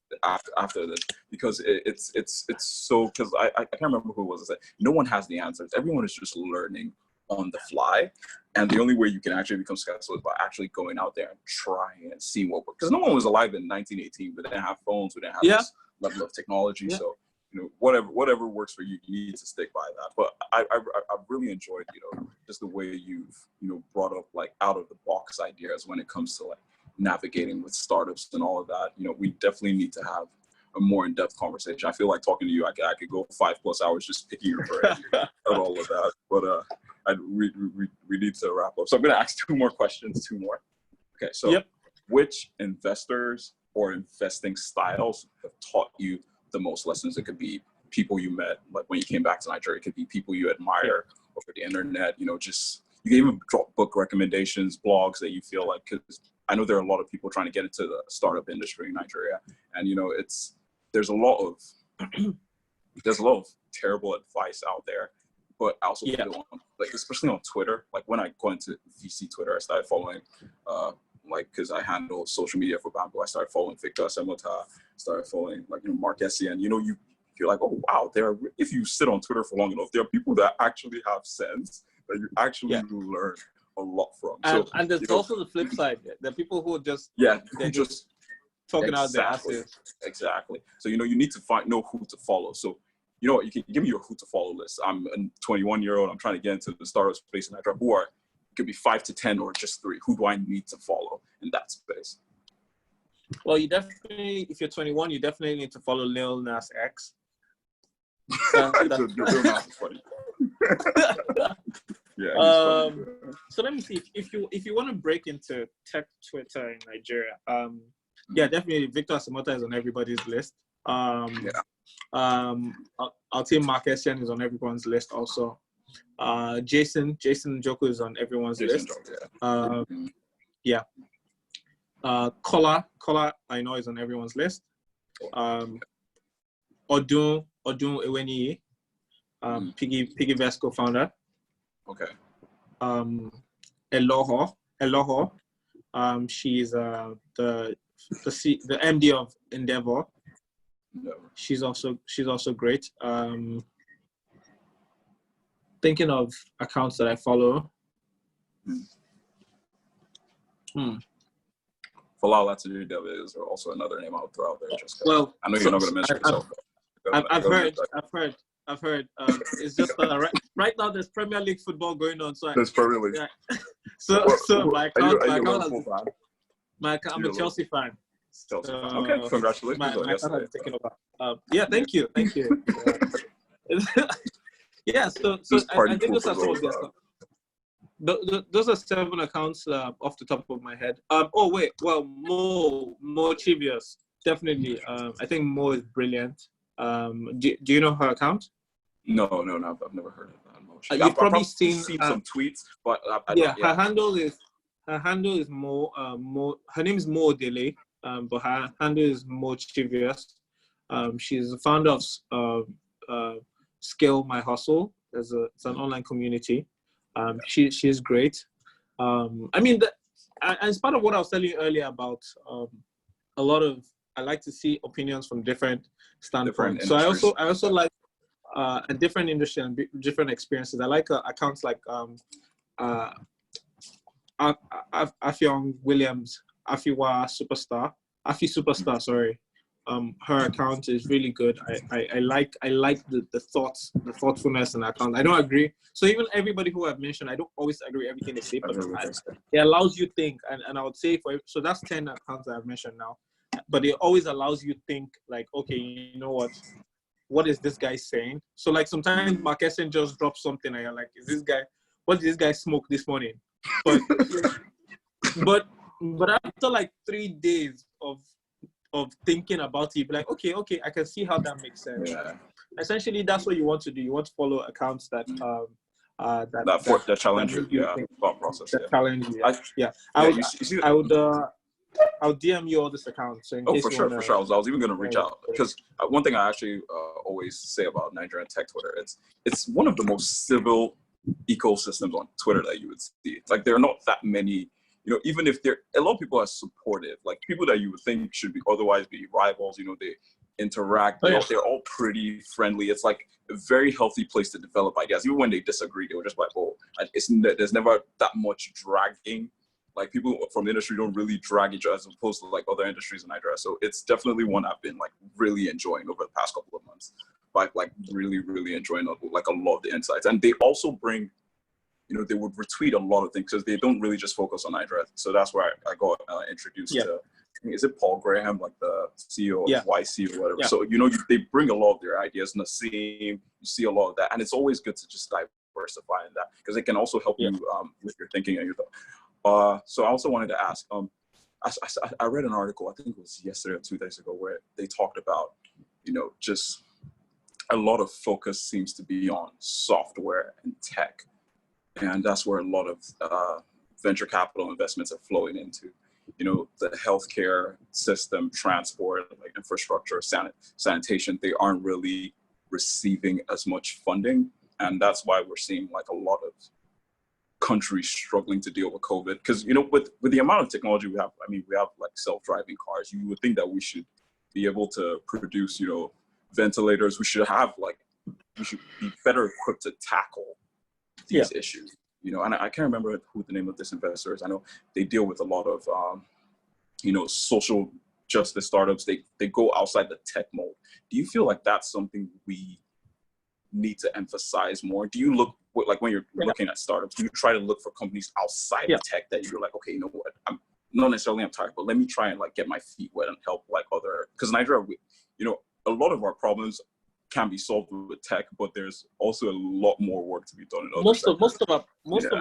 after this, because it's so, because I can't remember who it was. I said no one has the answers. Everyone is just learning on the fly, and the only way you can actually become successful is by actually going out there and trying and seeing what works. Because no one was alive in 1918, but they didn't have phones, we didn't have this level of technology. So you know, whatever works for you, you need to stick by that. But I really enjoyed, you know, just the way you've, you know, brought up like out of the box ideas when it comes to like navigating with startups and all of that. You know, we definitely need to have a more in-depth conversation. I feel like talking to you, I could go 5+ hours just picking your brain and all of that. But we need to wrap up. So I'm going to ask two more questions. Okay, so which investors or investing styles have taught you the most lessons? It could be people you met, like when you came back to Nigeria. It could be people you admire over the internet. You know, just you can even drop book recommendations, blogs that you feel like, because I know there are a lot of people trying to get into the startup industry in Nigeria, and you know, there's a lot of terrible advice out there. But I also feel like, especially on Twitter, like when I go into VC Twitter, I started following like, because I handle social media for Bamboo, I started following Victor Semota, started following like, you know, Mark Essien. You know, you're like, oh wow, if you sit on Twitter for long enough, there are people that actually have sense that you actually learn a lot from. And there's also the flip side. The people who are just just talking out their asses. Exactly. So you know, you need to know who to follow. So you know, you can give me your who to follow list. I'm a 21-year-old. I'm trying to get into the startup space in Nigeria. Who are, it could be 5 to 10 or just 3. Who do I need to follow in that space? Well, you definitely, if you're 21, you definitely need to follow Lil Nas X. Lil Nas is funny. So let me see, if you want to break into tech Twitter in Nigeria, definitely Victor Semota is on everybody's list. I'll say Mark Essien is on everyone's list also. Jason Njoku is on everyone's list. Kola I know is on everyone's list. Odun Eweni, Piggy Vest co-founder. Okay. Eloho. She's the MD of Endeavor. No. She's also great. Thinking of accounts that I follow. Fola Olantunji-David is also another name I'll throw out there. Just well, I know you're not going to mention yourself. I've heard. It's just right now there's Premier League football going on, so there's Premier League. Yeah. So my account, I'm a Chelsea fan. Chelsea fan. Okay, congratulations. My account has taken over. Yeah, thank you. Yeah, so I think those are some of the accounts. Those are 7 accounts off the top of my head. Mo Chivius, definitely. I think Mo is brilliant. Do you know her account? No, I've never heard of that. You've probably seen some tweets, but her handle is Mo. Her name is Mo Dele, but her handle is Mo Chivius. She's the founder of Scale My Hustle. It's an online community. She's great. I mean, as part of what I was telling you earlier about a lot of, I like to see opinions from different standpoints. So I also like a different industry and different experiences. I like accounts like Affion Williams, Afi Superstar. Sorry. Her account is really good. I like the thoughts, the thoughtfulness in the account. I don't agree. So even everybody who I've mentioned, I don't always agree with everything they say, but it allows you to think. And I would say so that's 10 accounts that I've mentioned now. But it always allows you to think like, okay, you know what is this guy saying? So like sometimes Mark Essen just drops something and you're like, what did this guy smoke this morning? But after like 3 days of thinking about it, you'd be like, okay, I can see how that makes sense. Yeah. Essentially, that's what you want to do. You want to follow accounts that challenge your thought process. Challenge you. I'll DM you all this account. So for sure. I was even going to reach out because one thing I actually always say about Nigerian tech Twitter, it's one of the most civil ecosystems on Twitter that you would see. It's like there are not that many. Even if a lot of people are supportive, like people that you would think should otherwise be rivals, they interact, they're all pretty friendly. It's like a very healthy place to develop ideas. Even when they disagree, they were just like, there's never that much dragging. Like people from the industry don't really drag each other as opposed to like other industries in Nigeria. So it's definitely one I've been like really enjoying over the past couple of months. Like really, really enjoying like a lot of the insights. And they also bring, they would retweet a lot of things because they don't really just focus on Nigeria. So that's where I got introduced to, is it Paul Graham, like the CEO of YC or whatever? Yeah. So, they bring a lot of their ideas. Nassim, you see a lot of that. And it's always good to just diversify in that because it can also help you with your thinking and your thought. So I also wanted to ask, I read an article, I think it was yesterday or 2 days ago, where they talked about, just a lot of focus seems to be on software and tech. And that's where a lot of venture capital investments are flowing into, the healthcare system, transport, like infrastructure, sanitation. They aren't really receiving as much funding. And that's why we're seeing like a lot of countries struggling to deal with COVID. Because, with the amount of technology we have, we have like self-driving cars. You would think that we should be able to produce, ventilators. We should be better equipped to tackle these issues, and I can't remember who the name of this investor is. I know they deal with a lot of, social justice startups. They go outside the tech mold. Do you feel like that's something we need to emphasize more? Do you look, like when you're looking at startups, do you try to look for companies outside of tech that you're like, okay, you know what, I'm not necessarily I'm tired, but let me try and like get my feet wet and help like other, because Nigeria, a lot of our problems can be solved with tech, but there's also a lot more work to be done in other most of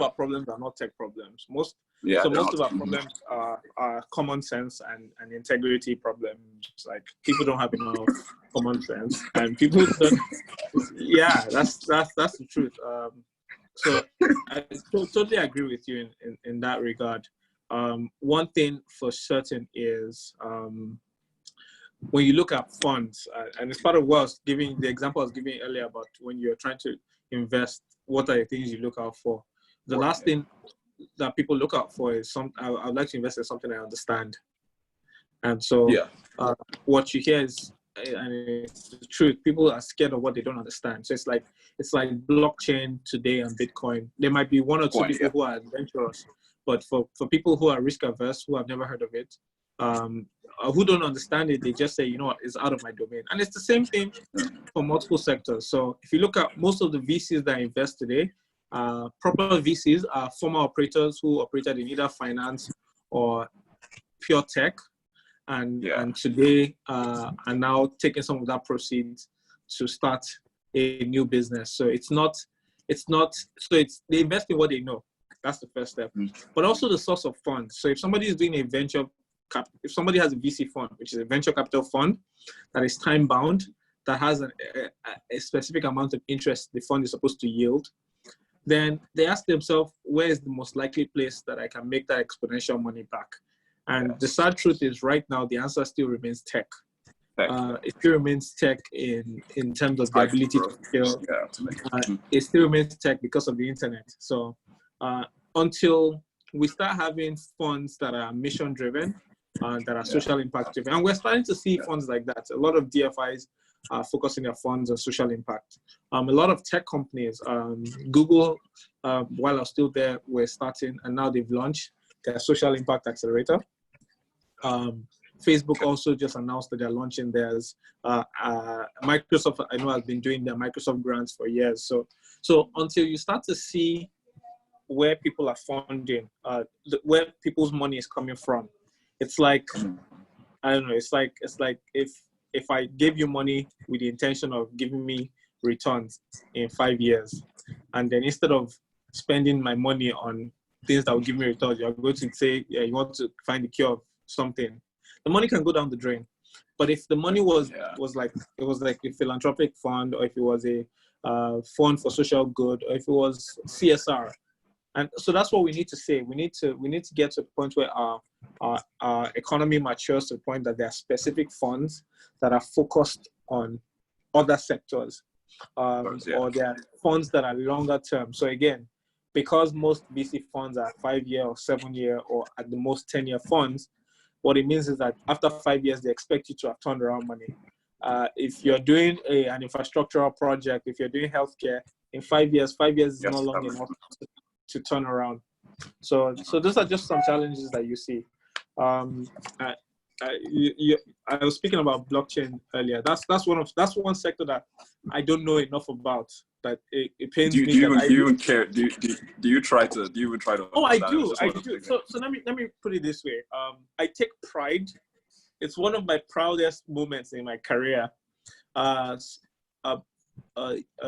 our problems are not tech problems. Most of our problems are common sense and integrity problems. Like people don't have enough common sense, and people don't. That's the truth. So I totally agree with you in that regard. One thing for certain is when you look at funds, and it's part of what I was giving, the example I was giving earlier about when you're trying to invest, what are the things you look out for? The last thing that people look out for is I'd like to invest in something I understand. And so what you hear is and it's the truth. People are scared of what they don't understand. So it's like blockchain today and Bitcoin. There might be one or two people who are adventurous, but for people who are risk averse, who have never heard of it, who don't understand it, they just say, you know what, it's out of my domain. And it's the same thing for multiple sectors. So if you look at most of the VCs that invest today, proper VCs are former operators who operated in either finance or pure tech, and today are now taking some of that proceeds to start a new business. So they invest in what they know. That's the first step. But also the source of funds. So if somebody is doing if somebody has a VC fund, which is a venture capital fund that is time bound, that has a specific amount of interest the fund is supposed to yield, then they ask themselves, where is the most likely place that I can make that exponential money back? And the sad truth is, right now, the answer still remains tech. It still remains tech in terms of the ability to scale. It still remains tech because of the internet. So until we start having funds that are mission driven, that are social impact driven, and we're starting to see funds like that. A lot of DFIs are focusing their funds on social impact. A lot of tech companies, Google, while I was still there, were starting, and now they've launched their social impact accelerator. Facebook also just announced that they're launching theirs. Microsoft, I know, has been doing their Microsoft grants for years. So until you start to see where people are funding, where people's money is coming from, it's like, I don't know, it's like if I gave you money with the intention of giving me returns in 5 years, and then instead of spending my money on things that will give me returns, you're going to say, yeah, you want to find the cure of something, the money can go down the drain. But if the money was like a philanthropic fund, or if it was a fund for social good, or if it was CSR, and so that's what we need to say. We need to get to the point where our economy matures to the point that there are specific funds that are focused on other sectors, or there are funds that are longer term. So again, because most VC funds are 5-year or 7-year or at the most 10-year funds, what it means is that after 5 years, they expect you to have turned around money. If you're doing an infrastructural project, if you're doing healthcare, in 5 years is no longer enough to turn around. So those are just some challenges that you see. I was speaking about blockchain earlier. That's one sector that I don't know enough about. That it pains me. Do you even care? Do you even try to? Oh, I do. So let me put it this way. I take pride. It's one of my proudest moments in my career. A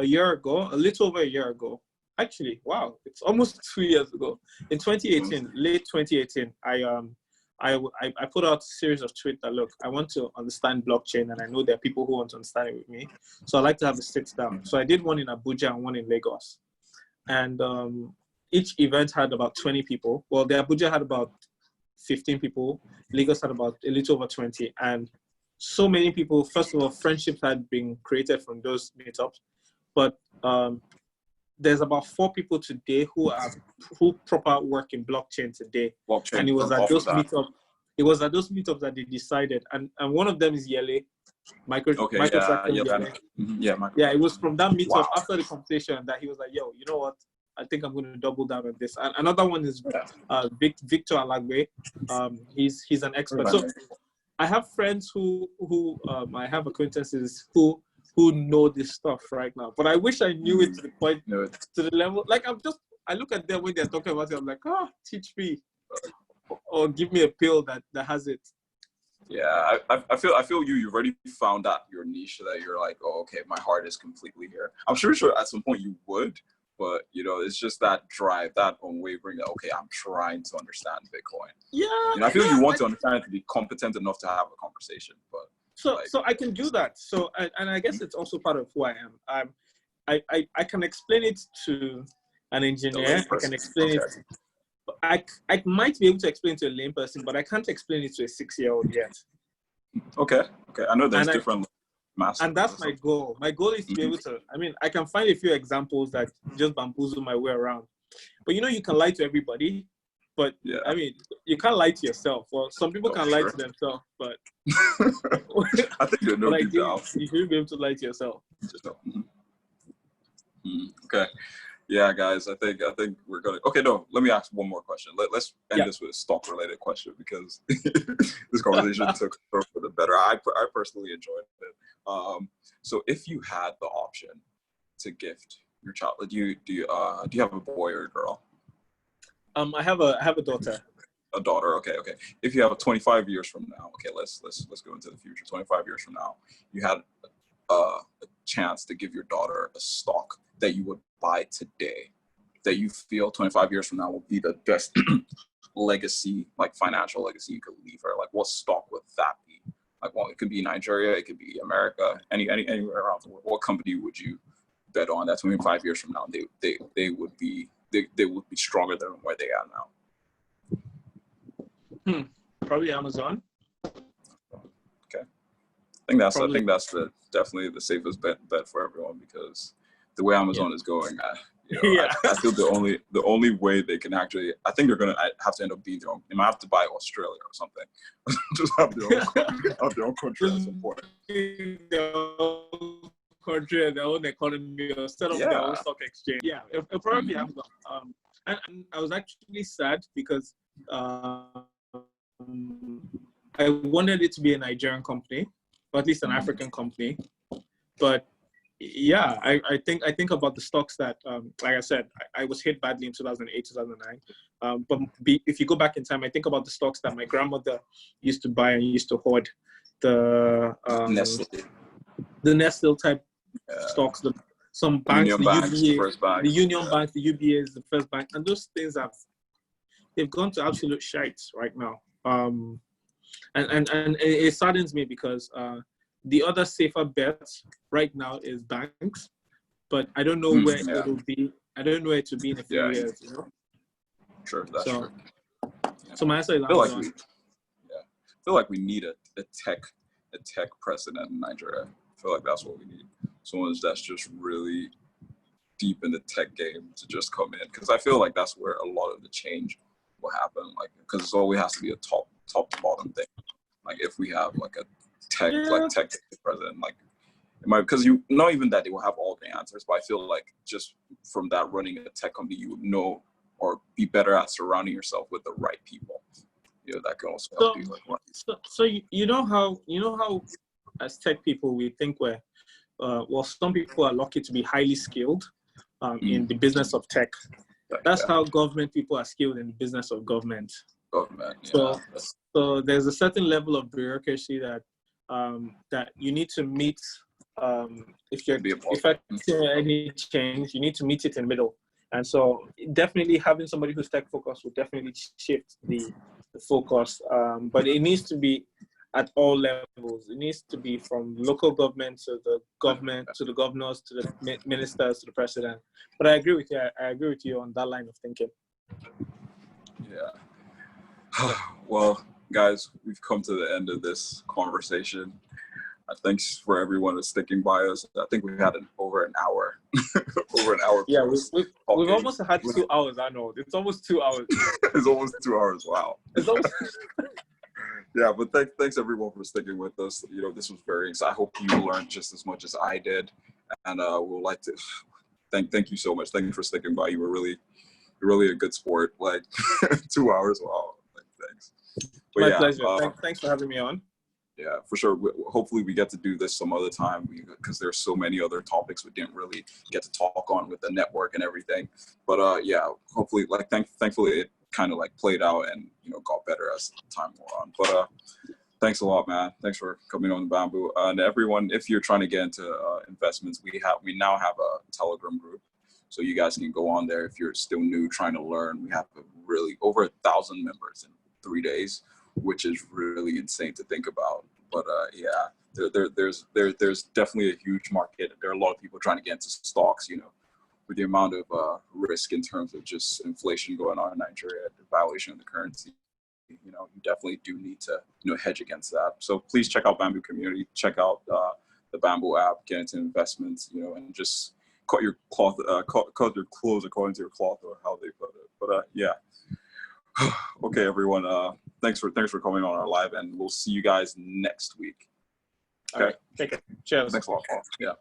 year ago, a little over a year ago. Actually, wow, it's almost 2 years ago. In 2018, late 2018, I put out a series of tweets that, look, I want to understand blockchain, and I know there are people who want to understand it with me. So I'd like to have a sit down. So I did one in Abuja and one in Lagos. And each event had about 20 people. Well, the Abuja had about 15 people. Lagos had about a little over 20. And so many people, first of all, friendships had been created from those meetups. But there's about 4 people today who proper work in blockchain today. And it was at those meetups. It was at those meetups that they decided. And one of them is Yele. It was from that meetup after the conversation that he was like, yo, you know what? I think I'm going to double down on this. And another one is Victor Alagbe. He's an expert. So I have friends who I have acquaintances who know this stuff right now. But I wish I knew it to the point, to the level. Like I look at them when they're talking about it. I'm like, teach me, or give me a pill that has it. Yeah, I feel you've already found out your niche that you're like, oh, okay, my heart is completely here. I'm sure at some point you would, but it's just that drive, that unwavering, that, okay, I'm trying to understand Bitcoin. Yeah. I feel you want to understand it to be competent enough to have a conversation, but. So I can do that. So and I guess it's also part of who I am. I can explain it to an engineer. I can explain it. I might be able to explain it to a lame person, but I can't explain it to a 6-year-old yet. Okay. I know there's different masters. And that's my goal. My goal is to be able to. I mean, I can find a few examples that just bamboozle my way around. But you can lie to everybody. But Yeah. I mean, you can't lie to yourself. Well, some people can lie to themselves, but I think you know but I deep think down. you should be able to lie to yourself. Okay. Yeah, guys, I think we're gonna. Okay, no, let me ask one more question. Let's end this with a stock related question because this conversation took for the better. I personally enjoyed it. So if you had the option to gift your child, do you have a boy or a girl? I have a daughter. A daughter. Okay. If you have 25 years from now, okay, let's go into the future. 25 years from now, you had a chance to give your daughter a stock that you would buy today, that you feel 25 years from now will be the best legacy, like financial legacy you could leave her. Like, what stock would that be? Like, well, it could be Nigeria, it could be America, anywhere around the world. What company would you bet on that 25 years from now they would be stronger than where they are now? Probably Amazon. Okay, I think that's definitely the safest bet for everyone, because the way Amazon is going, I feel the only way they can actually, I think they're gonna have to end up being their own. They might have to buy Australia or something, just have their own country at some point. Their own country and their own economy, or set up their own stock exchange. Yeah, it'll probably Amazon. And I was actually sad because I wanted it to be a Nigerian company, or at least an African company. But yeah, I think about the stocks that, like I said, I was hit badly in 2008, 2009. But if you go back in time, I think about the stocks that my grandmother used to buy and used to hoard, the Nestle type stocks, some banks, the UBA, the Union Bank, the UBA is the first bank, and those things they've gone to absolute shite right now. And it saddens me because the other safer bet right now is banks, but I don't know where it will be. I don't know where it will be in a few years. You know? Sure, that's true. So my answer is Amazon. I feel like we need a tech president in Nigeria. I feel like that's what we need. Someone that's just really deep in the tech game to just come in, because I feel like that's where a lot of the change will happen. Like, because it always has to be a top to bottom thing. Like, if we have like a tech president, like, it might, because you not even that they will have all the answers, but I feel like just from that, running a tech company, you would know or be better at surrounding yourself with the right people. You know, that can also help you. Like, so you know how as tech people we think well, some people are lucky to be highly skilled in the business of tech. That's how government people are skilled in the business of government. So there's a certain level of bureaucracy that that you need to meet. If you're expecting any change, you need to meet it in the middle. And so definitely having somebody who's tech focused will definitely shift the focus. But it needs to be at all levels. It needs to be from local government to the government, to the governors, to the ministers, to the president. But I agree with you. I agree with you on that line of thinking. Yeah. Well, guys, we've come to the end of this conversation. Thanks for everyone who's sticking by us. I think we've had over an hour. Over an hour. Yeah, we've almost had 2 hours. I know. It's almost 2 hours. It's almost 2 hours. Wow. It's almost... Yeah, but thanks everyone for sticking with us. You know, this was very exciting. I hope you learned just as much as I did. And we'll like to thank you so much. Thank you for sticking by. You were really a good sport. Like 2 hours. Wow. Like, thanks. But My pleasure. Thanks for having me on. Yeah, for sure. Hopefully we get to do this some other time, because there's so many other topics we didn't really get to talk on with the network and everything. But yeah, hopefully, like, thankfully it kind of like played out and, you know, got better as time wore on. But thanks a lot, man. Thanks for coming on the Bamboo. And everyone, if you're trying to get into investments, we now have a Telegram group, so you guys can go on there if you're still new trying to learn. We have really over 1,000 members in 3 days, which is really insane to think about. But yeah, there's definitely a huge market. There are a lot of people trying to get into stocks, you know, with the amount of risk in terms of just inflation going on in Nigeria, the valuation of the currency. You know, you definitely do need to, you know, hedge against that. So please check out Bamboo Community, check out the Bamboo app, get into investments, you know, and just cut your cloth, cut your clothes according to your cloth, or how they put it. But yeah. Okay, everyone. Thanks for coming on our live, and we'll see you guys next week. Okay. All right. Take it. Cheers. Thanks a lot, Paul. Yeah.